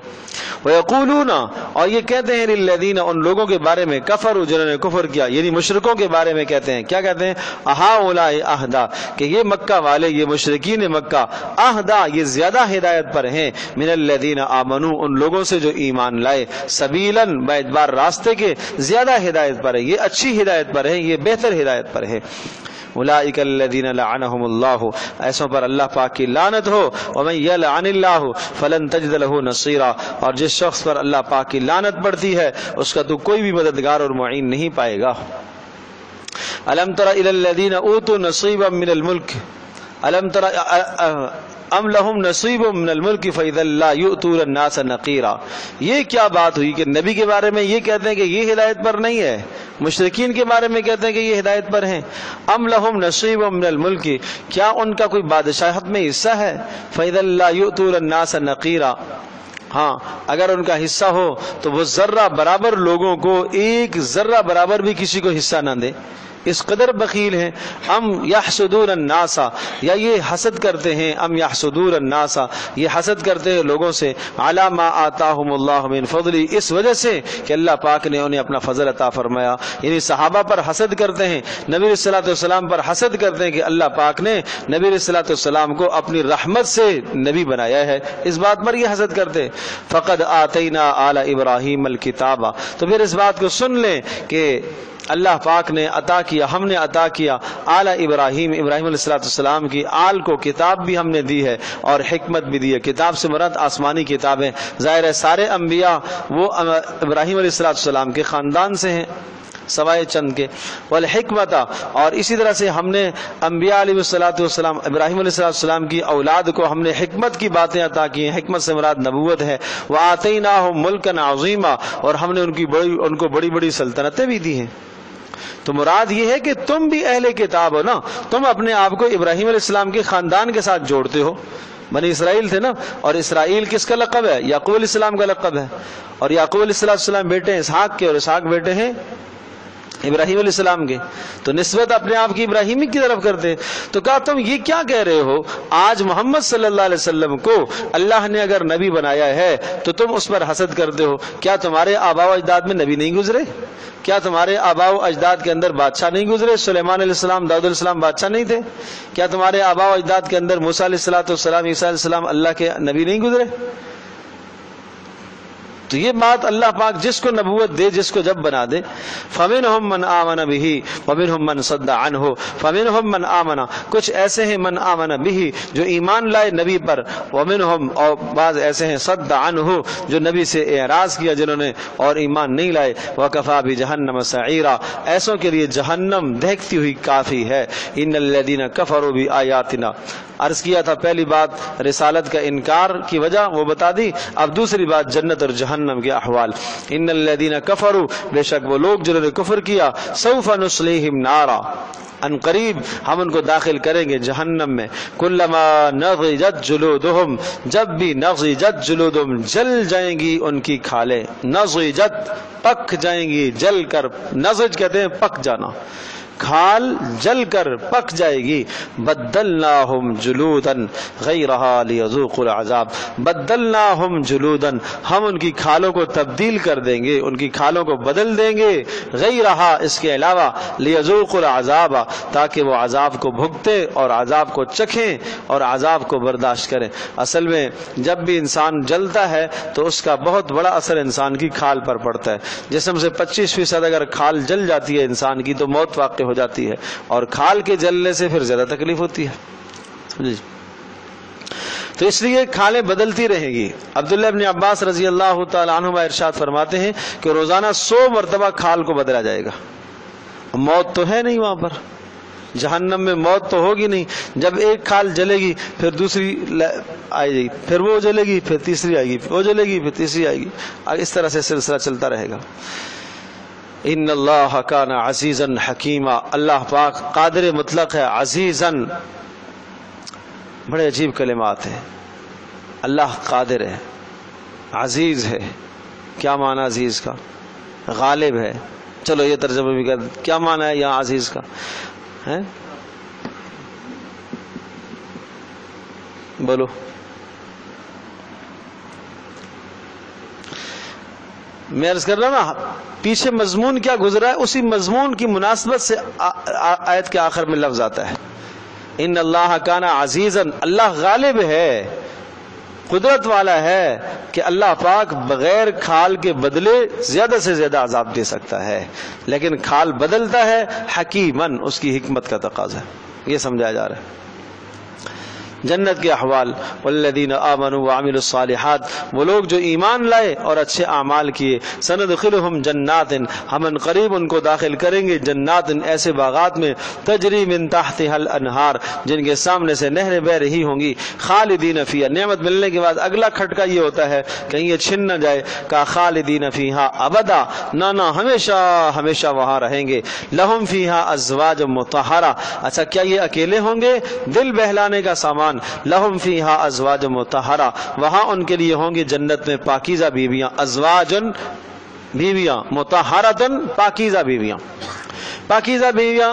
وَيَقُولُونَ، اور یہ کہتے ہیں لِلَّذِينَ، ان لوگوں کے بارے میں، کفروا، جنہوں نے کفر کیا، یعنی مشرکوں کے بارے میں کہتے ہیں، کیا کہتے ہیں؟ أَهَٰؤُلَاءِ أَهْدَىٰ، کہ یہ مکہ والے، یہ مشرکین مکہ، أَهْدَىٰ، یہ زیادہ ہدایت پر ہیں، مِنَ الَّذِينَ آمَنُوا، ان لوگوں سے جو ایمان لائے، سبیلاً، باعتبار راستے کے زیادہ ہدایت پر ہے، یہ اچھی ہدایت پر ہے، یہ بہتر ہدایت پر ہے۔ اولئک الذین لعنهم اللہ، ایسوں پر اللہ پاک کی لعنت ہو، ومن یلعن اللہ فلن تجد له نصیرا، اور جس شخص پر اللہ پاک کی لعنت پڑتی ہے اس کا تو کوئی بھی مددگار اور معین نہیں پائے گا۔ الم تر الی الذین اوتوا نصیبا من الملک، الم تر ام لہم نصیب من الملک فاذا لا یؤتون الناس نقیرا، یہ کیا بات ہوئی کہ نبی کے بارے میں یہ کہتے ہیں کہ یہ ہدایت پر نہیں ہے، مشرکین کے بارے میں کہتے ہیں کہ یہ ہدایت پر ہیں۔ ام لہم نصیب من الملک، کیا ان کا کوئی بادشاہت میں حصہ ہے؟ فاذا لا یؤتون الناس نقیرا، ہاں اگر ان کا حصہ ہو تو وہ ذرہ برابر لوگوں کو، ایک ذرہ برابر بھی کسی کو حصہ نہ دے، اس قدر بخیل ہیں۔ ام یحسدون الناس، یا یہ حسد کرتے ہیں، ام یحسدون الناس، یہ حسد کرتے ہیں لوگوں سے، علی ما آتاہم اللہ من فضل، اس وجہ سے کہ اللہ پاک نے انہیں اپنا فضل عطا فرمایا، یعنی صحابہ پر حسد کرتے ہیں، نبی صلی اللہ علیہ وسلم پر حسد کرتے ہیں کہ اللہ پاک نے نبی صلی اللہ علیہ وسلم کو اپنی رحمت سے نبی بنایا ہے، اس بات پر یہ حسد کرتے۔ فقد آتینا آل ابراہیم الکتاب، تو پھر اس بات کو سن لیں کہ اللہ پاک نے عطا کیا، ہم نے عطا کیا آل ابراہیم، ابراہیم علیہ السلام کی آل کو کتاب بھی ہم نے دی ہے اور حکمت بھی دی ہے۔ کتاب سے مراد آسمانی کتابیں، ظاہر ہے سارے انبیاء وہ ابراہیم علیہ السلام کے خاندان سے ہیں سوائے چند کے، والحکمت، اور اسی طرح سے ہم نے انبیاء علیہ السلام، ابراہیم علیہ السلام کی اولاد کو ہم نے حکمت کی باتیں عطا کی ہیں، حکمت سے مراد نبوت ہے۔ وآتیناہم ملکا عظیما، اور ہم نے ان کو بڑی بڑی سلطنتیں بھی دی ہیں۔ تو مراد یہ ہے کہ تم بھی اہل کتاب ہو نا، تم اپنے آپ کو ابراہیم علیہ السلام کے خاندان کے ساتھ جوڑتے ہو، بنی اسرائیل تھے نا، اور اسرائیل کس کا لقب ہے؟ یعقوب علیہ السلام کا لقب ہے، اور یعقوب علیہ السلام بیٹے ہیں اسحاق کے، اور اسحاق بیٹے ہیں ابراہیم علیہ السلام کے، تو نسبت اپنے آپ کی ابراہیمی کی طرف کرتے۔ تو کہا تم یہ کیا کہہ رہے ہو؟ آج محمد صلی اللہ علیہ وسلم کو اللہ نے اگر نبی بنایا ہے تو تم اس پر حسد کرتے ہو۔ کیا تمہارے آباء و اجداد میں نبی نہیں گزرے؟ کیا تمہارے آباء و اجداد کے اندر بادشاہ نہیں گزرے؟ سلیمان علیہ السلام، داؤد علیہ السلام بادشاہ نہیں تھے؟ کیا تمہارے آباء و اجداد کے اندر موسیٰ علیہ السلام، عیسیٰ علیہ السلام اللہ کے نبی نہیں گزرے؟ تو یہ بات اللہ پاک جس کو نبوت دے، جس کو جب بنا دے، فَمِنْهُمْ مَنْ آمَنَ بِهِ وَمِنْهُمْ مَنْ صَدَّ عَنْهُ فَمِنْهُمْ مَنْ آمَنَ، کچھ ایسے ہیں من آمن بِهِ جو ایمان لائے نبی پر، وَمِنْهُمْ اور بعض ایسے ہیں صد عنہ جو نبی سے اعراض کیا جنہوں نے اور ایمان نہیں لائے۔ وَكَفَى بِجَهَنَّمَ سَعِيرًا، ایسوں کے لیے جہنم دہکتی ہوئی کافی ہے۔ إِنَّ الَّذِينَ كَفَرُوا بِآيَاتِنَا، عرض کیا تھا پہلی بات رسالت کا انکار کی وجہ وہ بتا دی، اب دوسری بات جنت اور جہنم کے احوال۔ ان الذین کفروا، بے شک وہ لوگ جنہوں نے کفر کیا، سوف نصلیہم نارا، ان قریب ہم ان کو داخل کریں گے جہنم میں، کلما نضجت جلودہم، جب بھی نضجت جلودہم جل جائیں گی ان کی کھالیں، نضجت پک جائیں گی، جل کر، نضج کہتے ہیں پک جانا، کھال جل کر پک جائے گی، بدلناہم جلودا غیرہا لیذوقوا العذاب، بدلناہم جلودا، ہم ان کی کھالوں کو تبدیل کر دیں گے، ان کی کھالوں کو بدل دیں گے، غیرہا اس کے علاوہ، لیذوقوا العذاب تاکہ وہ عذاب کو بھگتے اور عذاب کو چکھیں اور عذاب کو برداشت کریں۔ اصل میں جب بھی انسان جلتا ہے تو اس کا بہت بڑا اثر انسان کی کھال پر پڑتا ہے، جسم سے 25% اگر کھال جل جاتی ہے انسان کی تو موت واقع ہو جاتی ہے، اور کھال کے جلنے سے پھر زیادہ تکلیف ہوتی ہے۔ تو اس لیے کھالیں بدلتی رہیں گی۔ عبداللہ ابن عباس رضی اللہ تعالیٰ عنہما ارشاد فرماتے ہیں کہ روزانہ 100 مرتبہ کھال کو بدلا جائے گا۔ موت تو ہے نہیں وہاں پر، جہنم میں موت تو ہوگی نہیں۔ جب ایک کھال جلے گی پھر دوسری آئے گی، پھر وہ جلے گی پھر تیسری آئے گی، پھر وہ جلے گی پھر تیسری آئے گی، اس طرح سے سلسلہ چلتا رہے گا۔ ان اللہ کان عزیزا حکیما، اللہ پاک قادر مطلق ہے، عزیزا، بڑے عجیب کلمات ہیں۔ اللہ قادر ہے، عزیز ہے، کیا معنی عزیز کا؟ غالب ہے، چلو یہ ترجمہ بھی کر، کیا معنی ہے یہاں عزیز کا ہے؟ بولو۔ میں عرض کر رہا ہوں نا، پیچھے مضمون کیا گزرا ہے اسی مضمون کی مناسبت سے آیت کے آخر میں لفظ آتا ہے، ان اللہ کان عزیزا، اللہ غالب ہے، قدرت والا ہے کہ اللہ پاک بغیر کھال کے بدلے زیادہ سے زیادہ عذاب دے سکتا ہے، لیکن کھال بدلتا ہے حکیمن، اس کی حکمت کا تقاضا ہے، یہ سمجھایا جا رہا ہے۔ جنت کے احوال، والذین آمنوا وعملوا الصالحات، وہ لوگ جو ایمان لائے اور اچھے اعمال کیے، سندخلہم جنات، ہم ان قریب ان کو داخل کریں گے جنات، ایسے باغات میں، تجری من تحتها الانہار، جن کے سامنے سے نہریں بہ رہی ہوں گی، خالدین فیہا، نعمت ملنے کے بعد اگلا کھٹکا یہ ہوتا ہے کہیں یہ چھن نہ جائے، کا خالدین فیہا ابدا، نانا ہمیشہ ہمیشہ وہاں رہیں گے، لہم فیہا ازواج مطہرہ، اچھا کیا یہ اکیلے ہوں گے؟ دل بہلانے کا سامان، لہم فیہا ازواج مطہرہ، وہاں ان کے لیے ہوں گی جنت میں پاکیزہ بیویاں، ازواجن بیویاں، مطہرتن پاکیزہ بیویاں۔ پاکیزہ بیویاں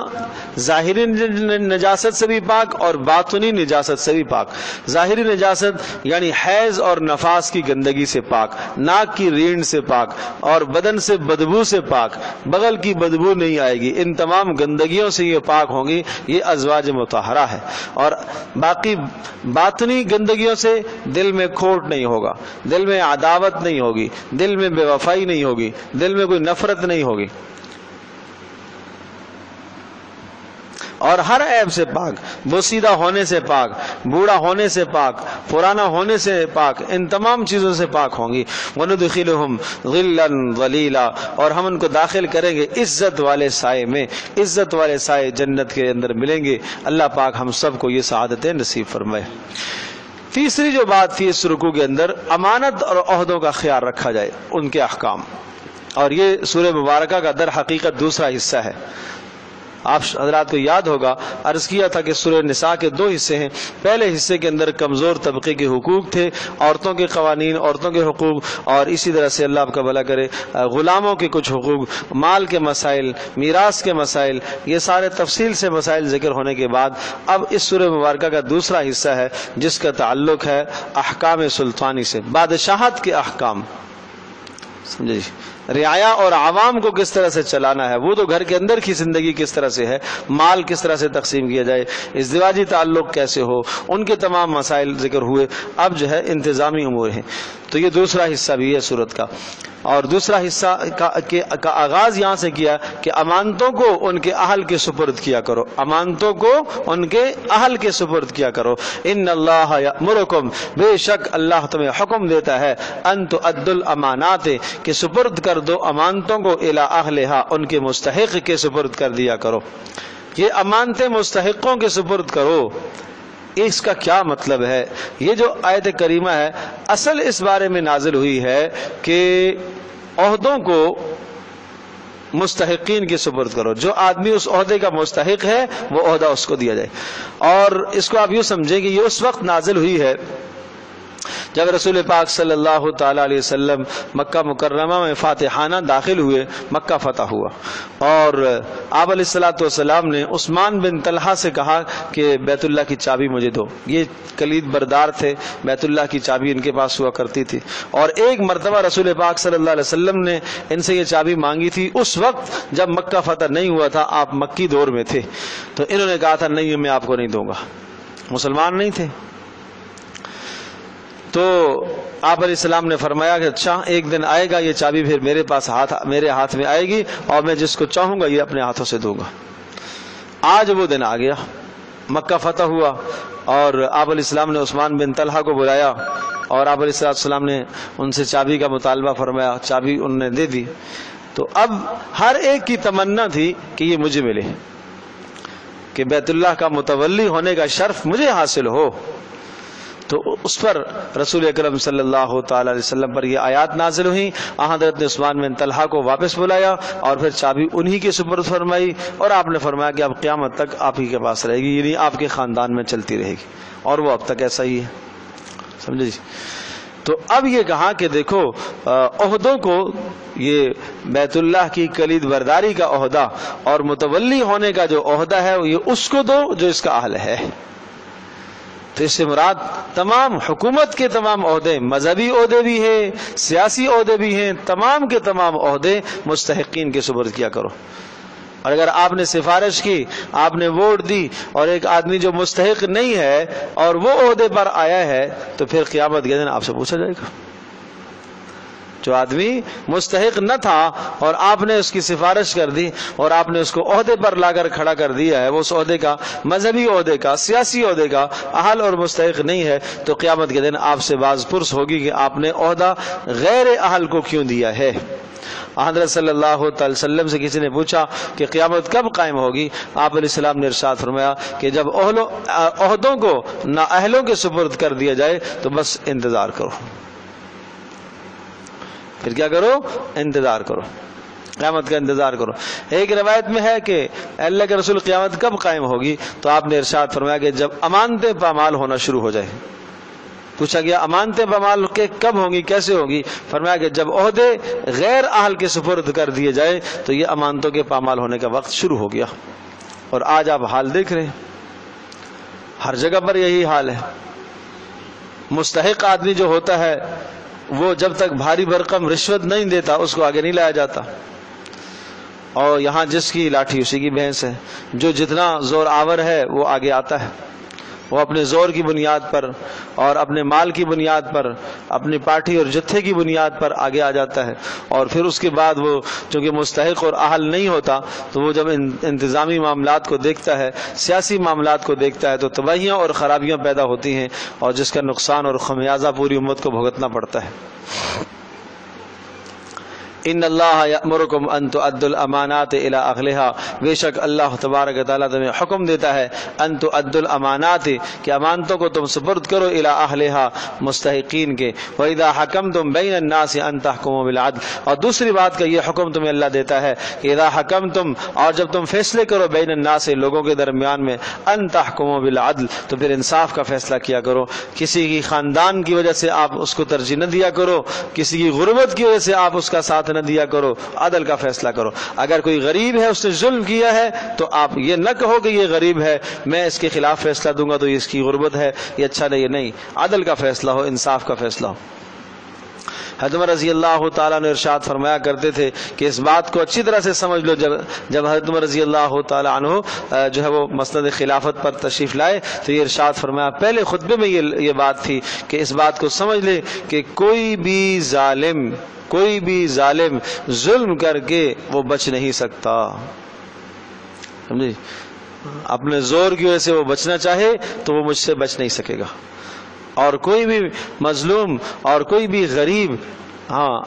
ظاہری نجاست سے بھی پاک اور باطنی نجاست سے بھی پاک۔ ظاہری نجاست یعنی حیض اور نفاس کی گندگی سے پاک، ناک کی ریڑھ سے پاک، اور بدن سے بدبو سے پاک، بغل کی بدبو نہیں آئے گی، ان تمام گندگیوں سے یہ پاک ہوں گی، یہ ازواج مطہرہ ہے۔ اور باقی باطنی گندگیوں سے دل میں کھوٹ نہیں ہوگا، دل میں عداوت نہیں ہوگی، دل میں بے وفائی نہیں ہوگی، دل میں کوئی نفرت نہیں ہوگی، اور ہر عیب سے پاک، بوسیدہ ہونے سے پاک، بوڑھا ہونے سے پاک، پرانا ہونے سے پاک، ان تمام چیزوں سے پاک ہوں گی۔ وَنُدْخِلُهُمْ ظِلًّا ظَلِيلًا، اور ہم ان کو داخل کریں گے عزت والے سائے میں، عزت والے سائے جنت کے اندر ملیں گے۔ اللہ پاک ہم سب کو یہ سعادتیں نصیب فرمائے۔ تیسری جو بات تھی اس رکوع کے اندر، امانت اور عہدوں کا خیال رکھا جائے، ان کے احکام، اور یہ سورہ مبارکہ کا در حقیقت دوسرا حصہ ہے۔ آپ حضرات کو یاد ہوگا عرض کیا تھا کہ سورہ نساء کے 2 حصے ہیں، پہلے حصے کے اندر کمزور طبقے کے حقوق تھے، عورتوں کے قوانین، عورتوں کے حقوق، اور اسی طرح سے اللہ آپ کا بھلا کرے غلاموں کے کچھ حقوق، مال کے مسائل، میراث کے مسائل، یہ سارے تفصیل سے مسائل ذکر ہونے کے بعد اب اس سورہ مبارکہ کا دوسرا حصہ ہے جس کا تعلق ہے احکام سلطانی سے، بادشاہت کے احکام، سمجھے جی، رعایا اور عوام کو کس طرح سے چلانا ہے، وہ تو گھر کے اندر کی زندگی کس طرح سے ہے، مال کس طرح سے تقسیم کیا جائے، ازدواجی تعلق کیسے ہو، ان کے تمام مسائل ذکر ہوئے۔ اب جو ہے انتظامی امور ہیں، تو یہ دوسرا حصہ بھی ہے سورت کا، اور دوسرا حصہ کا آغاز یہاں سے کیا کہ امانتوں کو ان کے اہل کے سپرد کیا کرو، امانتوں کو ان کے اہل کے سپرد کیا کرو۔ ان اللہ یأمرکم، بے شک اللہ تمہیں حکم دیتا ہے، ان تؤدوا الامانات، کہ سپرد کر دو امانتوں کو، الی اہلھا، ان کے مستحق کے سپرد کر دیا کرو۔ یہ امانتیں مستحقوں کے سپرد کرو، اس کا کیا مطلب ہے؟ یہ جو آیت کریمہ ہے اصل اس بارے میں نازل ہوئی ہے کہ عہدوں کو مستحقین کے سپرد کرو، جو آدمی اس عہدے کا مستحق ہے وہ عہدہ اس کو دیا جائے۔ اور اس کو آپ یوں سمجھیں کہ یہ اس وقت نازل ہوئی ہے جب رسول پاک صلی اللہ تعالی علیہ وسلم مکہ مکرمہ میں فاتحانہ داخل ہوئے، مکہ فتح ہوا، اور آپ علیہ الصلوۃ والسلام نے عثمان بن طلحہ سے کہا کہ بیت اللہ کی چابی مجھے دو۔ یہ کلید بردار تھے، بیت اللہ کی چابی ان کے پاس ہوا کرتی تھی، اور ایک مرتبہ رسول پاک صلی اللہ علیہ وسلم نے ان سے یہ چابی مانگی تھی، اس وقت جب مکہ فتح نہیں ہوا تھا، آپ مکی دور میں تھے، تو انہوں نے کہا تھا نہیں میں آپ کو نہیں دوں گا، مسلمان نہیں تھے۔ تو آپ علیہ السلام نے فرمایا کہ اچھا ایک دن آئے گا یہ چابی پھر میرے ہاتھ میں آئے گی، اور میں جس کو چاہوں گا یہ اپنے ہاتھوں سے دوں گا۔ آج وہ دن آ گیا، مکہ فتح ہوا، اور آپ علیہ السلام نے عثمان بن طلحہ کو بلایا اور آپ علیہ السلام نے ان سے چابی کا مطالبہ فرمایا، چابی انہوں نے دے دی. تو اب ہر ایک کی تمنا تھی کہ یہ مجھے ملے، کہ بیت اللہ کا متولی ہونے کا شرف مجھے حاصل ہو. تو اس پر رسول اکرم صلی اللہ تعالی علیہ وسلم پر یہ آیات نازل ہوئی. حضرت نے عثمان بن طلحہ کو واپس بلایا اور پھر چابی انہی کے سپرد فرمائی، اور آپ نے فرمایا کہ اب قیامت تک آپ ہی کے پاس رہے گی، یعنی آپ کے خاندان میں چلتی رہے گی، اور وہ اب تک ایسا ہی ہے. سمجھے جی؟ تو اب یہ کہا کہ دیکھو عہدوں کو، یہ بیت اللہ کی کلید برداری کا عہدہ اور متولی ہونے کا جو عہدہ ہے یہ اس کو دو جو اس کا اہل ہے. تو اس سے مراد تمام حکومت کے تمام عہدے، مذہبی عہدے بھی ہیں، سیاسی عہدے بھی ہیں، تمام کے تمام عہدے مستحقین کے سپرد کیا کرو. اور اگر آپ نے سفارش کی، آپ نے ووٹ دی، اور ایک آدمی جو مستحق نہیں ہے اور وہ عہدے پر آیا ہے، تو پھر قیامت کے دن آپ سے پوچھا جائے گا. جو آدمی مستحق نہ تھا اور آپ نے اس کی سفارش کر دی اور آپ نے اس کو عہدے پر لا کر کھڑا کر دیا ہے، وہ اس عہدے کا، مذہبی عہدے کا، سیاسی عہدے کا اہل اور مستحق نہیں ہے، تو قیامت کے دن آپ سے باز پرس ہوگی کہ آپ نے عہدہ غیر اہل کو کیوں دیا ہے. حضرت صلی اللہ تعالی وسلم سے کسی نے پوچھا کہ قیامت کب قائم ہوگی؟ آپ علیہ السلام نے ارشاد فرمایا کہ جب عہدوں کو نااہلوں کے سپرد کر دیا جائے تو بس انتظار کرو. پھر کیا کرو؟ انتظار کرو، قیامت کا انتظار کرو. ایک روایت میں ہے کہ اللہ کے رسول قیامت کب قائم ہوگی؟ تو آپ نے ارشاد فرمایا کہ جب امانتیں پامال ہونا شروع ہو جائے. پوچھا گیا امانتیں پامال کے کب ہوں گی، کیسے ہوگی؟ فرمایا کہ جب عہدے غیر اہل کے سپرد کر دیے جائے تو یہ امانتوں کے پامال ہونے کا وقت شروع ہو گیا. اور آج آپ حال دیکھ رہے ہیں، ہر جگہ پر یہی حال ہے. مستحق آدمی جو ہوتا ہے وہ جب تک بھاری بھرکم رشوت نہیں دیتا اس کو آگے نہیں لایا جاتا. اور یہاں جس کی لاٹھی اسی کی بھینس ہے. جو جتنا زور آور ہے وہ آگے آتا ہے، وہ اپنے زور کی بنیاد پر اور اپنے مال کی بنیاد پر، اپنی پارٹی اور جتھے کی بنیاد پر آگے آ جاتا ہے. اور پھر اس کے بعد وہ چونکہ مستحق اور اہل نہیں ہوتا تو وہ جب انتظامی معاملات کو دیکھتا ہے، سیاسی معاملات کو دیکھتا ہے، تو تباہیاں اور خرابیاں پیدا ہوتی ہیں اور جس کا نقصان اور خمیازہ پوری امت کو بھگتنا پڑتا ہے. ان اللہ یأمرکم ان تؤدوا الامانات الی اہلها، بے شک اللہ تبارک و تعالیٰ تمہیں حکم دیتا ہے ان تؤدوا الامانات، کہ امانتوں کو تم سپرد کرو الی اہلها، مستحقین کے. واذا حکمتم بین الناس ان تحکموا بالعدل، اور دوسری بات کا یہ حکم تمہیں اللہ دیتا ہے کہ اذا حکمتم، اور جب تم فیصلے کرو بین الناس، لوگوں کے درمیان میں، ان تحکموا بالعدل، تو پھر انصاف کا فیصلہ کیا کرو. کسی کی خاندان کی وجہ سے آپ اس کو ترجیح نہ دیا کرو، کسی کی غربت کی وجہ سے آپ اس کا ساتھ نہ دیا کرو، عدل کا فیصلہ کرو. اگر کوئی غریب ہے، اس نے ظلم کیا ہے، تو آپ یہ نہ کہو کہ یہ غریب ہے میں اس کے خلاف فیصلہ دوں گا تو یہ اس کی غربت ہے، یہ اچھا نہیں. عدل کا فیصلہ ہو، انصاف کا فیصلہ ہو. حضرت عمر رضی اللہ تعالیٰ نے ارشاد فرمایا کرتے تھے کہ اس بات کو اچھی طرح سے سمجھ لو. جب حضرت عمر رضی اللہ تعالیٰ عنہ جو ہے وہ مسند خلافت پر تشریف لائے تو یہ ارشاد فرمایا، پہلے خطبے میں یہ بات تھی کہ اس بات کو سمجھ لے کہ کوئی بھی ظالم ظلم کر کے وہ بچ نہیں سکتا. سمجھے؟ اپنے زور کی وجہ سے وہ بچنا چاہے تو وہ مجھ سے بچ نہیں سکے گا. اور کوئی بھی مظلوم اور کوئی بھی غریب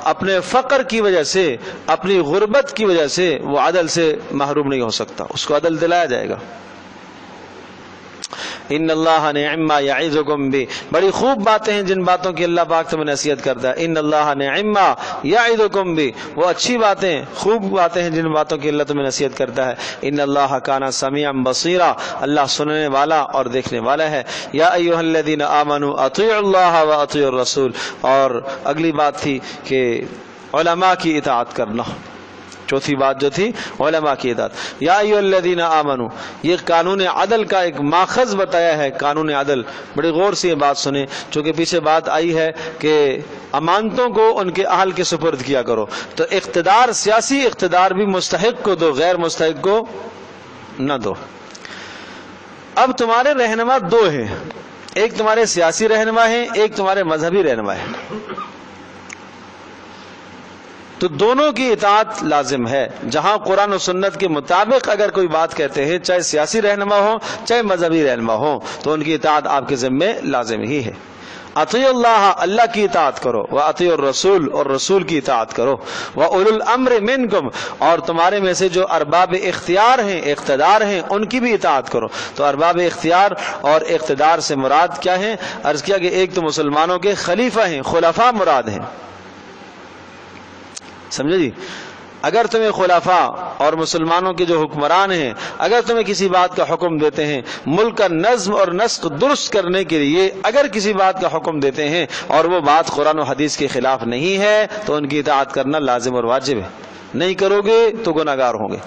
اپنے فقر کی وجہ سے، اپنی غربت کی وجہ سے وہ عدل سے محروم نہیں ہو سکتا، اس کو عدل دلایا جائے گا. ان اللہ نعم ما یعظکم بہ، بڑی خوب باتیں ہیں جن باتوں کی اللہ پاک تمہیں نصیحت کرتا ہے. ان اللہ نعم ما یعظکم بہ، وہ اچھی باتیں، خوب باتیں ہیں جن باتوں کی اللہ تمہیں نصیحت کرتا ہے. ان اللہ کان سمیعا بصیرا، اللہ سننے والا اور دیکھنے والا ہے. یا ایھا الذین آمنوا اطیعوا اللہ واطیعوا الرسول، اور اگلی بات تھی کہ علماء کی اطاعت کرنا. چوتھی بات جو تھی علماء کی اطاعت. یا ایھا الذین آمنوا، یہ قانون عدل کا ایک ماخذ بتایا ہے. قانون عدل، بڑی غور سے یہ بات سنیں، چونکہ پیچھے بات آئی ہے کہ امانتوں کو ان کے اہل کے سپرد کیا کرو. تو اقتدار، سیاسی اقتدار بھی مستحق کو دو، غیر مستحق کو نہ دو. اب تمہارے رہنما دو ہیں، ایک تمہارے سیاسی رہنما ہیں، ایک تمہارے مذہبی رہنما ہیں. تو دونوں کی اطاعت لازم ہے. جہاں قرآن و سنت کے مطابق اگر کوئی بات کہتے ہیں، چاہے سیاسی رہنما ہو چاہے مذہبی رہنما ہو، تو ان کی اطاعت آپ کے ذمے لازم ہی ہے. اطیعوا اللہ، اللہ کی اطاعت کرو، واطیعوا الرسول، اور رسول کی اطاعت کرو، واولی الامر منکم، اور تمہارے میں سے جو ارباب اختیار ہیں، اقتدار ہیں، ان کی بھی اطاعت کرو. تو ارباب اختیار اور اقتدار سے مراد کیا ہیں؟ عرض کیا کہ ایک تو مسلمانوں کے خلیفہ ہیں، خلفاء مراد ہیں. سمجھے جی؟ اگر تمہیں خلفاء اور مسلمانوں کے جو حکمران ہیں اگر تمہیں کسی بات کا حکم دیتے ہیں، ملک کا نظم اور نسق درست کرنے کے لیے اگر کسی بات کا حکم دیتے ہیں اور وہ بات قرآن و حدیث کے خلاف نہیں ہے، تو ان کی اطاعت کرنا لازم اور واجب ہے. نہیں کرو گے تو گناہ گار ہوں گے.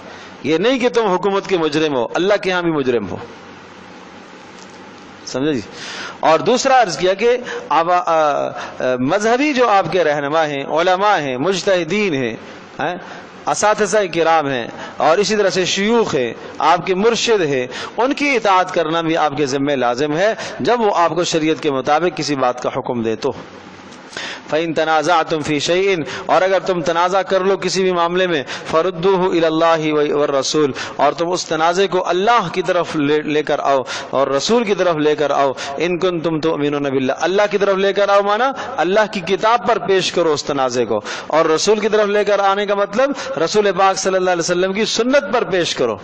یہ نہیں کہ تم حکومت کے مجرم ہو، اللہ کے ہاں بھی مجرم ہو. سمجھے جی؟ اور دوسرا عرض کیا کہ مذہبی جو آپ کے رہنما ہیں، علماء ہیں، مجتہدین ہیں، اساتذہ کرام ہیں، اور اسی طرح سے شیوخ ہیں، آپ کے مرشد ہیں، ان کی اطاعت کرنا بھی آپ کے ذمہ لازم ہے جب وہ آپ کو شریعت کے مطابق کسی بات کا حکم دے تو. فَإِن تَنَازَعْتُمْ فِي شَيْءٍ، اور اگر تم تنازع کر لو کسی بھی معاملے میں، فَرُدُّوهُ إِلَى اللَّهِ وَالرَّسُولِ، اور تم اس تنازع کو اللہ کی طرف لے کر آؤ اور رسول کی طرف لے کر آؤ. إِن كُنتُمْ تُؤْمِنُونَ بِاللَّهِ، اللہ کی طرف لے کر آؤ مانا اللہ کی کتاب پر پیش کرو اس تنازع کو، اور رسول کی طرف لے کر آنے کا مطلب رسول پاک صلی اللہ علیہ وسلم کی سنت پر پیش کرو.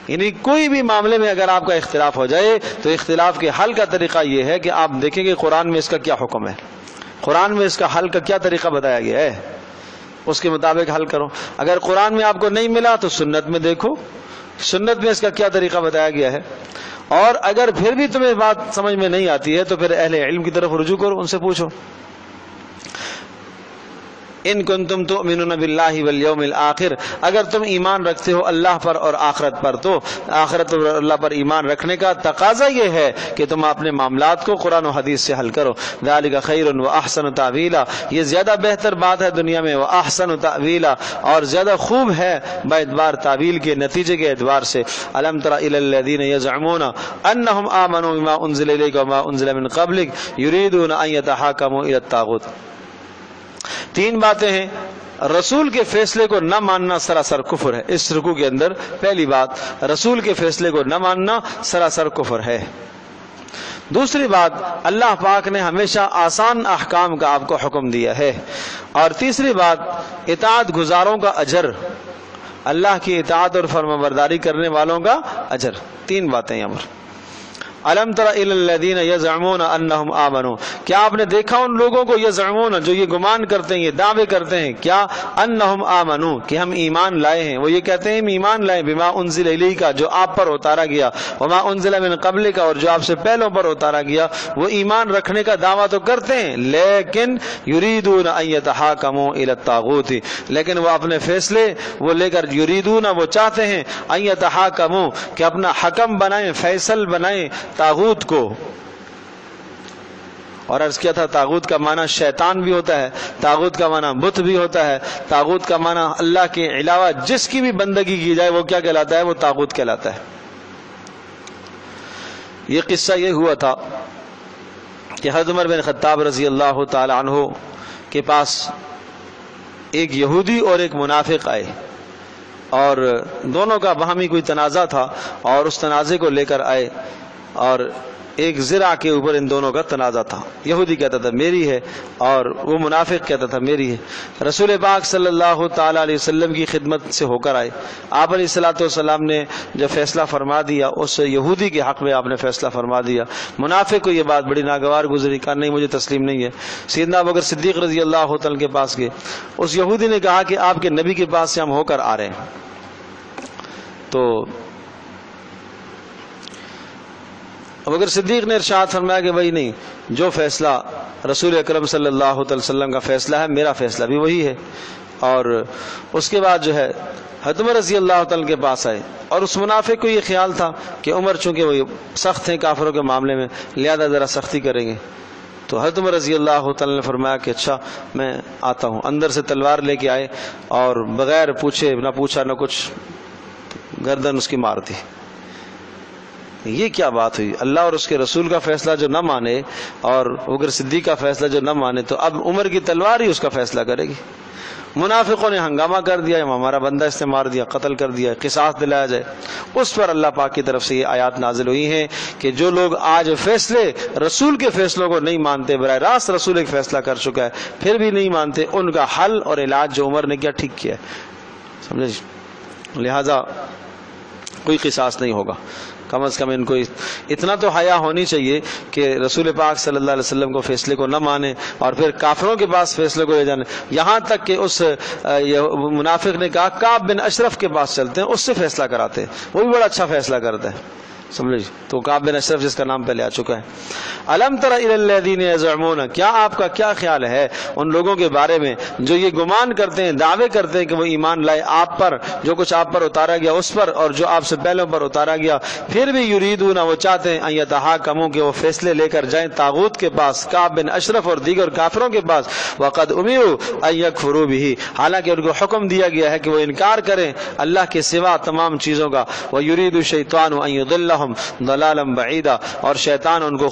یعنی کوئی بھی معاملے میں اگر آپ کا اختلاف ہو جائے تو اختلاف کے حل کا طریقہ یہ ہے کہ آپ دیکھیں کہ قرآن میں اس کا کیا حکم ہے، قرآن میں اس کا حل کا کیا طریقہ بتایا گیا ہے، اس کے مطابق حل کرو. اگر قرآن میں آپ کو نہیں ملا تو سنت میں دیکھو، سنت میں اس کا کیا طریقہ بتایا گیا ہے. اور اگر پھر بھی تمہیں بات سمجھ میں نہیں آتی ہے تو پھر اہل علم کی طرف رجوع کرو، ان سے پوچھو. ان کنتم تؤمنون باللہ والیوم الآخر، اگر تم ایمان رکھتے ہو اللہ پر اور آخرت پر، تو آخرت اور اللہ پر ایمان رکھنے کا تقاضا یہ ہے کہ تم اپنے معاملات کو قرآن و حدیث سے حل کرو. ذالک خیر واحسن تاویلا، یہ زیادہ بہتر بات ہے دنیا میں، واحسن تاویلا، اور زیادہ خوب ہے باعتبار تعویل کے نتیجے کے اعتبار سے. الم تر الی الذین یزعمون انہم آمنوا بما انزل الیک وما انزل من قبلک یریدون ان یتحاکموا الی الطاغوت. تین باتیں ہیں. رسول کے فیصلے کو نہ ماننا سراسر کفر ہے. اس رکوع کے اندر پہلی بات، رسول کے فیصلے کو نہ ماننا سراسر کفر ہے. دوسری بات، اللہ پاک نے ہمیشہ آسان احکام کا آپ کو حکم دیا ہے. اور تیسری بات، اطاعت گزاروں کا اجر، اللہ کی اطاعت اور فرمانبرداری کرنے والوں کا اجر. تین باتیں یہاں پر. الم تر الی الذین یزعمون انہم آمنوا، کیا آپ نے دیکھا ان لوگوں کو، یزعمون جو یہ گمان کرتے ہیں، یہ دعوے کرتے ہیں، کیا انہم آمنوا کہ ہم ایمان لائے ہیں. وہ یہ کہتے ہیں ہم ایمان لائے، بما انزل الیک جو آپ پر اتارا گیا، وما انزل من قبلک اور جو آپ سے پہلوں پر اتارا گیا. وہ ایمان رکھنے کا دعویٰ تو کرتے ہیں لیکن یریدون ان یتحاکموا الی الطاغوت، لیکن وہ اپنے فیصلے وہ لے کر یریدون وہ چاہتے ہیں ان یتحاکموا کہ اپنا حکم بنائیں، فیصل بنائیں طاغوت کو. اور عرض کیا تھا طاغوت کا معنی شیطان بھی ہوتا ہے، طاغوت کا معنی بت بھی ہوتا ہے، طاغوت کا معنی اللہ کے علاوہ جس کی بھی بندگی کی جائے وہ کیا کہلاتا ہے؟ وہ طاغوت کہلاتا ہے. یہ قصہ یہ ہوا تھا کہ حضرت عمر بن خطاب رضی اللہ تعالی عنہ کے پاس ایک یہودی اور ایک منافق آئے، اور دونوں کا باہمی کوئی تنازع تھا، اور اس تنازع کو لے کر آئے، اور ایک زرع کے اوپر ان دونوں کا تنازع تھا. یہودی کہتا تھا میری ہے اور وہ منافق کہتا تھا میری ہے. رسول پاک صلی اللہ تعالی علیہ وسلم کی خدمت سے ہو کر آئے. آپ علیہ الصلوۃ والسلام نے جب فیصلہ فرما دیا، اس یہودی کے حق میں آپ نے فیصلہ فرما دیا. منافق کو یہ بات بڑی ناگوار گزری، کہا نہیں مجھے تسلیم نہیں ہے. سیدنا ابوبکر صدیق رضی اللہ تعالی کے پاس گئے. اس یہودی نے کہا کہ آپ کے نبی کے پاس سے ہم ہو کر آ رہے ہیں. تو ابوبکر صدیق نے ارشاد فرمایا کہ بھائی نہیں، جو فیصلہ رسول اکرم صلی اللہ علیہ وسلم کا فیصلہ ہے میرا فیصلہ بھی وہی ہے. اور اس کے بعد جو ہے حضرت عمر رضی اللہ تعالیٰ کے پاس آئے، اور اس منافق کو یہ خیال تھا کہ عمر چونکہ وہ سخت ہیں کافروں کے معاملے میں لہذا ذرا سختی کریں گے. تو حضرت عمر رضی اللہ تعالیٰ نے فرمایا کہ اچھا میں آتا ہوں. اندر سے تلوار لے کے آئے اور بغیر پوچھے نہ پوچھا نہ کچھ گردن اس کی مار دی. یہ کیا بات ہوئی؟ اللہ اور اس کے رسول کا فیصلہ جو نہ مانے اور ابوبکر صدیق کا فیصلہ جو نہ مانے تو اب عمر کی تلوار ہی اس کا فیصلہ کرے گی. منافقوں نے ہنگامہ کر دیا، ہمارا بندہ اس نے مار دیا، قتل کر دیا، قصاص دلایا جائے، اس پر اللہ پاک کی طرف سے یہ آیات نازل ہوئی ہیں کہ جو لوگ آج فیصلے رسول کے فیصلوں کو نہیں مانتے، براہ راست رسول ایک فیصلہ کر چکا ہے پھر بھی نہیں مانتے، ان کا حل اور علاج جو عمر نے کیا ٹھیک کیا ہے، سمجھے؟ لہذا کوئی قصاص نہیں ہوگا، کم از کم ان کو اتنا تو حیا ہونی چاہیے کہ رسول پاک صلی اللہ علیہ وسلم کو فیصلے کو نہ مانے اور پھر کافروں کے پاس فیصلے کو لے جانے، یہاں تک کہ اس منافق نے کہا کعب بن اشرف کے پاس چلتے ہیں، اس سے فیصلہ کراتے ہیں، وہ بھی بڑا اچھا فیصلہ کرتا ہے، سمجھے؟ تو کعب بن اشرف جس کا نام پہلے آ چکا ہے۔ الم تر الی الذین یزعمون، کیا آپ کا کیا خیال ہے ان لوگوں کے بارے میں جو یہ گمان کرتے ہیں، دعوے کرتے ہیں کہ وہ ایمان لائے آپ پر، جو کچھ آپ پر اتارا گیا اس پر اور جو آپ سے پہلے پر اتارا گیا، پھر بھی یریدون، وہ چاہتے ہیں ان یتحاکموا، کہ وہ فیصلے لے کر جائیں طاغوت کے پاس، کعب بن اشرف اور دیگر کافروں کے پاس، وقد امروا ان یکفروا به، حالانکہ ان کو حکم دیا گیا ہے کہ وہ انکار کریں اللہ کے سوا تمام چیزوں کا، ویرید الشیطان ان یضلهم ضلالا بعیدا، اور شیطان ان کو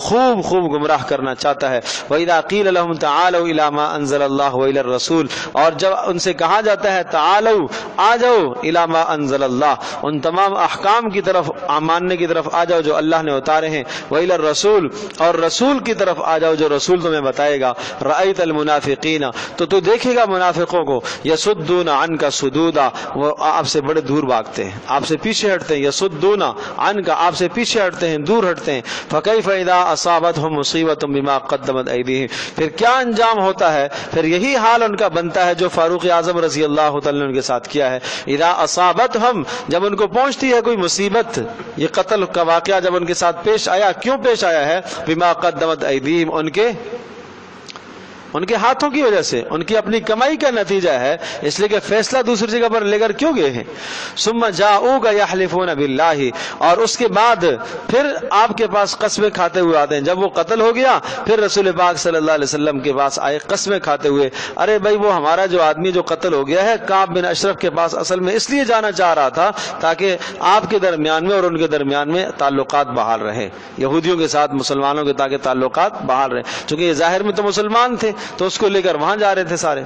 خوب گمراہ کرنا چاہتا ہے۔ وَإِذَا قِيلَ لَهُمْ تَعَالَوْا إِلَى مَا أَنزَلَ اللَّهُ وَإِلَى الرَّسُولِ، اور جب ان سے کہا جاتا ہے تعالوا، آ جاؤ، إِلَى مَا أَنزَلَ اللَّهُ، ان تمام احکام کی طرف، ماننے کی طرف آ جاؤ جو اللہ نے اتارے ہیں، وَإِلَى الرَّسُولِ، اور رسول کی طرف آ جاؤ جو رسول تمہیں بتائے گا، رَأَيْتَ الْمُنَافِقِينَ، تو دیکھے گا منافقوں کو، يَصُدُّونَ عَنْكَ صُدُودًا، وہ آپ سے بڑے دور بھاگتے ہیں، آپ سے پیچھے ہٹتے ہیں، يَصُدُّونَ عَنْكَ، آپ سے پیچھے ہٹتے ہیں، دور ہٹتے ہیں، فَكَيْفَ إِذَا أَصَابَتْهُم مُّصِيبَةٌ بِمَا قَدَّمَتْ أَيْدِيهِمْ، پھر کیا انجام ہوتا ہے، پھر یہی حال ان کا بنتا ہے جو فاروق اعظم رضی اللہ تعالیٰ عنہ کے ساتھ کیا ہے، اذا اصابتہم، جب ان کو پہنچتی ہے کوئی مصیبت، یہ قتل کا واقعہ جب ان کے ساتھ پیش آیا، کیوں پیش آیا ہے، بما قدمت ایدیہم، ان کے ہاتھوں کی وجہ سے، ان کی اپنی کمائی کا نتیجہ ہے، اس لیے کہ فیصلہ دوسری جگہ پر لے کر کیوں گئے ہیں۔ ثم جاؤک یحلفون باللہ، اور اس کے بعد پھر آپ کے پاس قسمیں کھاتے ہوئے آتے ہیں، جب وہ قتل ہو گیا پھر رسول پاک صلی اللہ علیہ وسلم کے پاس آئے قسمیں کھاتے ہوئے، ارے بھائی وہ ہمارا جو آدمی جو قتل ہو گیا ہے کعب بن اشرف کے پاس اصل میں اس لیے جانا چاہ رہا تھا تاکہ آپ کے درمیان میں اور ان کے درمیان میں تعلقات بحال رہے، یہودیوں کے ساتھ مسلمانوں کے تاکہ تعلقات بحال رہے، چونکہ یہ ظاہر میں تو مسلمان تھے تو اس کو لے کر وہاں جا رہے تھے سارے۔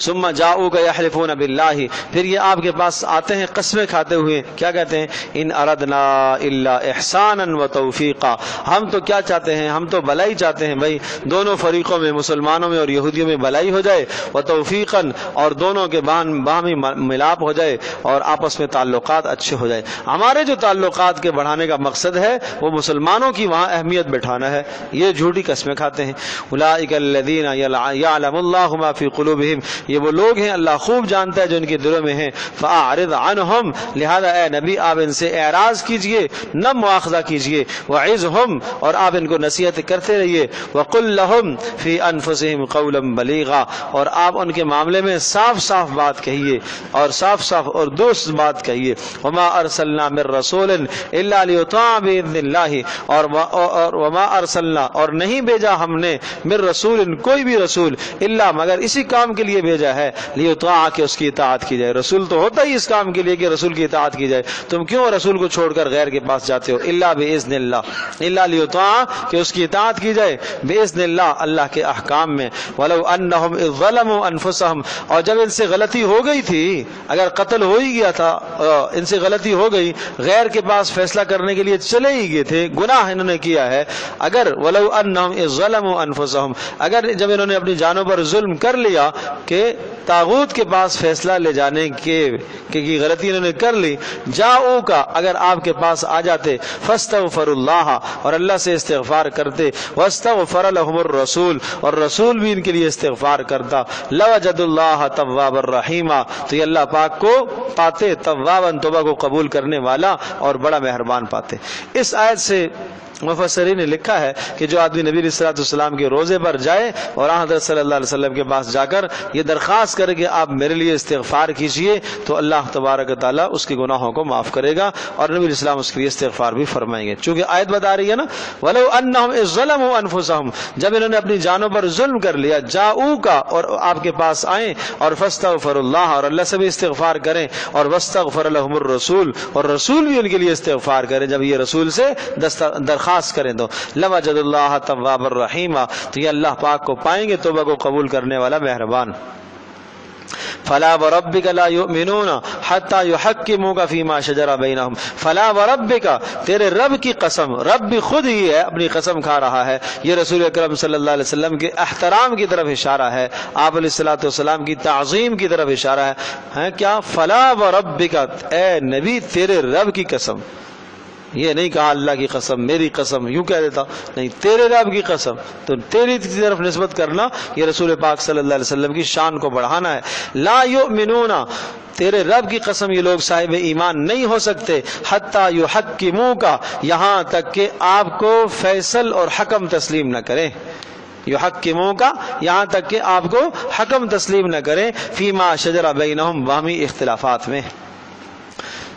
ثم جاؤک یحلفون باللہ، پھر یہ آپ کے پاس آتے ہیں قسمیں کھاتے ہوئے، کیا کہتے ہیں، ان اردنا الا احسانا وتوفیقا، ہم تو کیا چاہتے ہیں، ہم تو بھلائی چاہتے ہیں بھائی، دونوں فریقوں میں، مسلمانوں میں اور یہودیوں میں بھلائی ہو جائے، وتوفیقا، اور دونوں کے باہمی ملاپ ہو جائے اور آپس میں تعلقات اچھے ہو جائے۔ ہمارے جو تعلقات کے بڑھانے کا مقصد ہے وہ مسلمانوں کی وہاں اہمیت بٹھانا ہے، یہ جھوٹی قسمیں کھاتے ہیں۔ اولئک الذین یعلم اللہ ما فی قلوبہم، یہ وہ لوگ ہیں اللہ خوب جانتا ہے جو ان کے دلوں میں ہیں، فاعرض عنہم، لہذا اے نبی آپ ان سے اعراض کیجئے، نہ مواخذہ کیجئے، وعظہم، اور آپ ان کو نصیحت کرتے رہیے، وقل لہم فی انفسہم قولا بلیغا، اور آپ ان کے معاملے میں صاف صاف بات کہیے اور صاف صاف اور درست بات کہیے۔ وما ارسلنا من رسول الا لیطاع باذن اللہ، اور وما ارسلنا، اور نہیں بھیجا ہم نے، من رسول، کوئی بھی رسول، الا، مگر اسی کام کے لیے بھیجا ہے، لیطاع، کہ اس کی اطاعت کی جائے، رسول تو ہوتا ہی اس کام کے لیے کہ رسول کی اطاعت کی جائے، تم کیوں رسول کو چھوڑ کر غیر کے پاس جاتے ہو، الا باذن اللہ، الا لیطاع، کہ اس کی اطاعت کی جائے، باذن اللہ، اللہ کے احکام میں۔ ولو انہم اذ ظلموا انفسہم، اور جب ان سے غلطی ہو گئی تھی، اگر قتل ہو ہی گیا تھا، ان سے غلطی ہو گئی، غیر کے پاس فیصلہ کرنے کے لیے چلے ہی گئے تھے، گناہ انہوں نے کیا ہے، اگر ولو انہم اذ ظلموا انفسہم، اگر جب انہوں نے اپنی جانوں پر ظلم کر لیا کہ طاغوت کے پاس فیصلہ لے جانے کی غلطی انہوں نے کر لی، جاؤ کا، اگر آپ کے پاس آ جاتے، فاستغفر اللہ، اور اللہ سے استغفار کرتے، واستغفر لهم الرسول، اور رسول بھی ان کے لیے استغفار کرتا، لوجد اللہ توابا الرحیما، تو یہ اللہ پاک کو پاتے توابا، توبہ کو قبول کرنے والا اور بڑا مہربان پاتے۔ اس آیت سے مفسرین نے لکھا ہے کہ جو آدمی نبی علیہ الصلوۃ والسلام کے روزے پر جائے اور حضرت صلی اللہ علیہ وسلم کے پاس جا کر یہ درخواست کرے کہ آپ میرے لیے استغفار کیجئے، تو اللہ تبارک و تعالیٰ اس کے گناہوں کو معاف کرے گا، اور نبی علیہ السلام اس کے لیے استغفار بھی فرمائیں گے، چونکہ آیت بتا رہی ہے نا، ولو انہم اذ ظلموا انفسہم، جب انہوں نے اپنی جانوں پر ظلم کر لیا، جاؤ کا، اور آپ کے پاس آئیں، اور فاستغفر اللہ، اور اللہ سے بھی استغفار کریں، اور واستغفر لهم الرسول، اور رسول بھی ان کے لیے استغفار کریں، جب یہ رسول سے درخواست کریں تو لوجد اللہ توابا الرحیم، تو یہ اللہ پاک کو پائیں گے توبہ کو قبول کرنے والا مہربان۔ فلا وربک لا یؤمنون حتی یحکموک فیما شجر بینہم. فلا وربک، تیرے رب کی قسم، رب بھی خود ہی ہے اپنی قسم کھا رہا ہے. یہ رسول اکرم صلی اللہ علیہ وسلم کے احترام کی طرف اشارہ ہے، آپ علیہ الصلوۃ والسلام کی تعظیم کی طرف اشارہ ہے. کیا؟ فلا وربک، اے نبی تیرے رب کی قسم. یہ نہیں کہا اللہ کی قسم، میری قسم، یوں کہہ دیتا، نہیں، تیرے رب کی قسم. تو تیری طرف نسبت کرنا یہ رسول پاک صلی اللہ علیہ وسلم کی شان کو بڑھانا ہے. لا یؤمنون، تیرے رب کی قسم یہ لوگ صاحب ایمان نہیں ہو سکتے. حتی یحکموک، یہاں تک کہ آپ کو فیصل اور حکم تسلیم نہ کریں. یحکموک، یہاں تک کہ آپ کو حکم تسلیم نہ کریں. فیما شجر بینہم، باہمی اختلافات میں.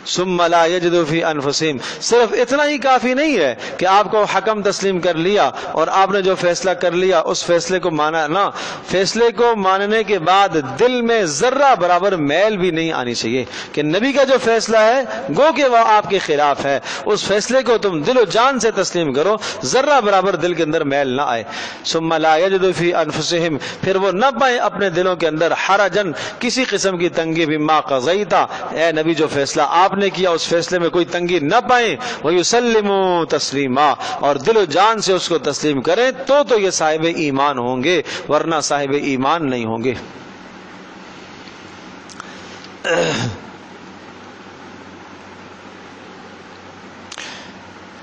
ثم لا یجدوا فی انفسہم، صرف اتنا ہی کافی نہیں ہے کہ آپ کو حکم تسلیم کر لیا اور آپ نے جو فیصلہ کر لیا اس فیصلے کو مانا نہ، فیصلے کو ماننے کے بعد دل میں ذرہ برابر میل بھی نہیں آنی چاہیے کہ نبی کا جو فیصلہ ہے گو کہ وہ آپ کے خلاف ہے، اس فیصلے کو تم دل و جان سے تسلیم کرو، ذرہ برابر دل کے اندر میل نہ آئے. ثم لا یجدوا فی انفسہم، پھر وہ نہ پائیں اپنے دلوں کے اندر حرجن، کسی قسم کی تنگی، بما قضیت، اے نبی جو فیصلہ آپ نے کیا اس فیصلے میں کوئی تنگی نہ پائیں. وَيُسَلِّمُوا تسلیما، اور دل و جان سے اس کو تسلیم کریں تو یہ صاحب ایمان ہوں گے، ورنہ صاحب ایمان نہیں ہوں گے.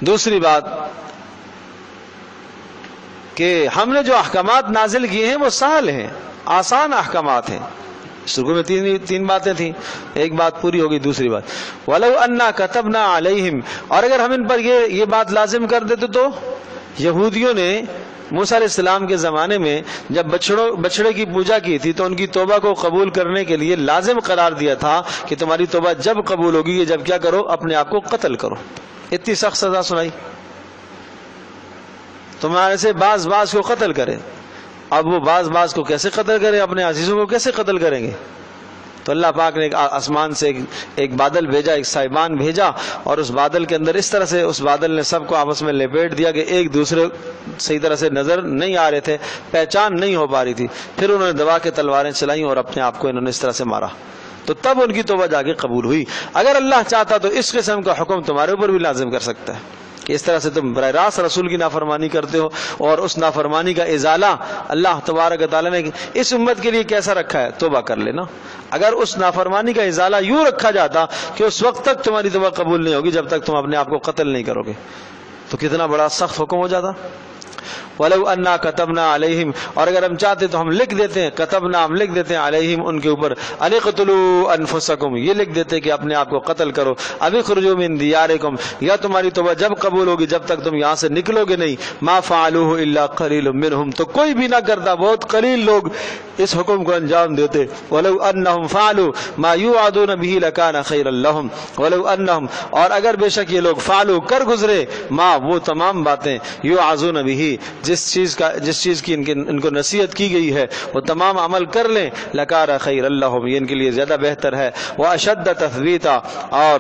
دوسری بات کہ ہم نے جو احکامات نازل کیے ہیں وہ سہل ہیں، آسان احکامات ہیں. شروع میں تین باتیں تھیں، ایک بات پوری ہوگی. دوسری بات وَلَوْ أَنَّا كَتَبْنَا عَلَيْهِمْ، اور اگر ہم ان پر یہ بات لازم کر دیتے تو یہودیوں نے موسیٰ علیہ السلام کے زمانے میں جب بچڑے کی پوجا کی تھی تو ان کی توبہ کو قبول کرنے کے لیے لازم قرار دیا تھا کہ تمہاری توبہ جب قبول ہوگی یہ جب کیا کرو، اپنے آپ کو قتل کرو. اتنی سخت سزا سنائی، تمہارے سے بعض کو قتل کرے. اب وہ بعض کو کیسے قتل کریں، اپنے عزیزوں کو کیسے قتل کریں گے؟ تو اللہ پاک نے آسمان سے ایک بادل بھیجا، ایک سائبان بھیجا، اور اس بادل کے اندر اس طرح سے اس بادل نے سب کو آپس میں لپیٹ دیا کہ ایک دوسرے صحیح طرح سے نظر نہیں آ رہے تھے، پہچان نہیں ہو پا رہی تھی. پھر انہوں نے دبا کے تلواریں چلائیں اور اپنے آپ کو انہوں نے اس طرح سے مارا. تو تب ان کی توبہ جا کے قبول ہوئی. اگر اللہ چاہتا تو اس قسم کا حکم تمہارے اوپر بھی لازم کر سکتا ہے کہ اس طرح سے تم براہ راست رسول کی نافرمانی کرتے ہو، اور اس نافرمانی کا ازالہ اللہ تبارک و تعالیٰ نے اس امت کے لیے کیسا رکھا ہے، توبہ کر لینا. اگر اس نافرمانی کا ازالہ یوں رکھا جاتا کہ اس وقت تک تمہاری توبہ قبول نہیں ہوگی جب تک تم اپنے آپ کو قتل نہیں کرو گے، تو کتنا بڑا سخت حکم ہو جاتا. وَلَوْ أَنَّا كَتَبْنَا عَلَيْهِمْ، اور اگر ہم چاہتے تو ہم لکھ دیتے ہیں، کتبنا ہم لکھ دیتے ہیں، علیہم ان کے اوپر، ان اقتلوا انفسکم، یہ لکھ دیتے کہ اپنے آپ کو قتل کرو، اب اخرجوا من دیارکم، یا تمہاری توبہ جب قبول ہوگی جب تک تم یہاں سے نکلو گے نہیں. ما فعلوه الا قلیل منہم، تو کوئی بھی نہ کرتا، بہت قلیل لوگ اس حکم کو انجام دیتے. وَلَوْ أَنَّهُمْ فَعَلُوا مَا يُوعَدُونَ بِهِ لَكَانَ خَيْرًا لَهُمْ وَلَوْ أَنَّهُمْ، اور اگر بے شک یہ لوگ فعلوا کر گزرے، ما وہ تمام باتیں، يُوعَظُونَ بِهِ جس چیز کی ان کو نصیحت کی گئی ہے وہ تمام عمل کر لیں، لَكَانَ خَيْرًا لَهُمْ، یہ ان کے لیے زیادہ بہتر ہے. وَأَشَدَّ تَثْبِيتًا، اور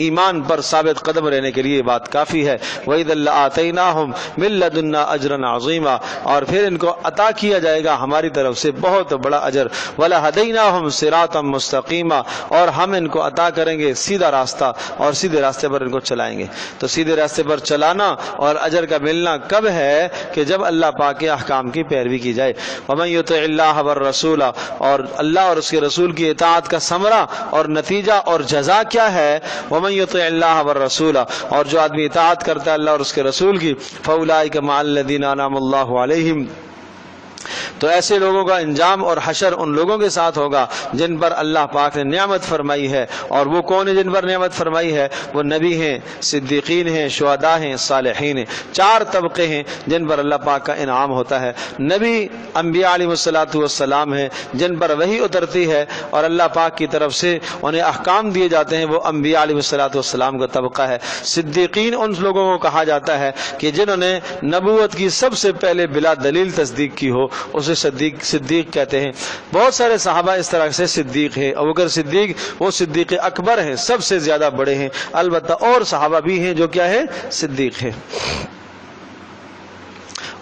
ایمان پر ثابت قدم رہنے کے لیے بات کافی ہے. وَإِذًا لَآتَيْنَاهُمْ مِن لَّدُنَّا أَجْرًا عَظِيمًا، اور پھر ان کو عطا کیا جائے گا ہماری طرف سے بہت بڑا اجر. وَلَهَدَيْنَاهُمْ صِرَاطًا مُسْتَقِيمًا، اور ہم ان کو عطا کریں گے سیدھا راستہ، اور سیدھے راستے پر ان کو چلائیں گے. تو سیدھے راستے پر چلانا اور اجر کا ملنا کب ہے؟ کہ جب اللہ پاک کے احکام کی پیروی کی جائے. وَمَن يُطِعِ اللَّهَ وَالرَّسُولَ، اور اللہ اور اس کے رسول کی اطاعت کا ثمرہ اور نتیجہ اور جزا کیا ہے؟ وَمَن يُطِعِ اللَّهَ وَالرَّسُولَ، اور جو آدمی اطاعت کرتا ہے اللہ اور اس کے رسول کی، فَأُولَٰئِكَ مَعَ الَّذِينَ أَنْعَمَ اللَّهُ عَلَيْهِمْ، تو ایسے لوگوں کا انجام اور حشر ان لوگوں کے ساتھ ہوگا جن پر اللہ پاک نے نعمت فرمائی ہے. اور وہ کون ہے جن پر نعمت فرمائی ہے؟ وہ نبی ہیں، صدیقین ہیں، شہداء ہیں، صالحین ہیں. 4 طبقے ہیں جن پر اللہ پاک کا انعام ہوتا ہے. نبی انبیاء علیہ الصلوۃ والسلام ہیں جن پر وحی اترتی ہے اور اللہ پاک کی طرف سے انہیں احکام دیے جاتے ہیں، وہ انبیاء علیہ الصلوۃ والسلام کا طبقہ ہے. صدیقین ان لوگوں کو کہا جاتا ہے کہ جنہوں نے نبوت کی سب سے پہلے بلا دلیل تصدیق کی ہو، اسے صدیق کہتے ہیں. بہت سارے صحابہ اس طرح سے صدیق ہیں. ابوبکر صدیق وہ صدیق اکبر ہیں، سب سے زیادہ بڑے ہیں. البتہ اور صحابہ بھی ہیں جو کیا ہے؟ صدیق ہیں.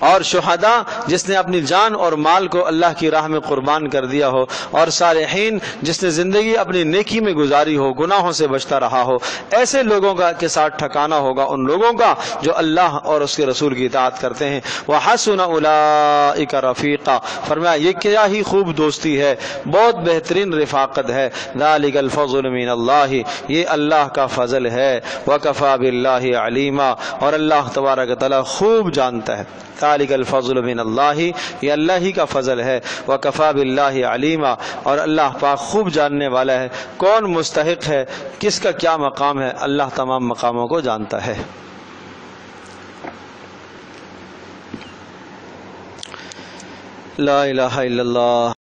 اور شہداء جس نے اپنی جان اور مال کو اللہ کی راہ میں قربان کر دیا ہو، اور صالحین جس نے زندگی اپنی نیکی میں گزاری ہو، گناہوں سے بچتا رہا ہو، ایسے لوگوں کا کے ساتھ ٹھکانہ ہوگا ان لوگوں کا جو اللہ اور اس کے رسول کی اطاعت کرتے ہیں۔ وَحَسُنَ أُولَٰئِكَ رَفِيقًا، فرمایا یہ کیا ہی خوب دوستی ہے، بہت بہترین رفاقت ہے۔ ذَلِكَ الْفَضْلُ مِنَ اللَّهِ، یہ اللہ کا فضل ہے۔ وَكَفَىٰ بِاللَّهِ عَلِيمًا، اور اللہ تبارک و تعالیٰ خوب جانتا ہے۔ ذَلِكَ الْفَضْلُ مِنَ اللَّهِ، یہ اللہ ہی کا فضل ہے۔ وَكَفَىٰ بِاللَّهِ عَلِيمًا، اور اللہ پاک خوب جاننے والا ہے کون مستحق ہے، کس کا کیا مقام ہے، اللہ تمام مقاموں کو جانتا ہے۔ لا الہ الا اللہ۔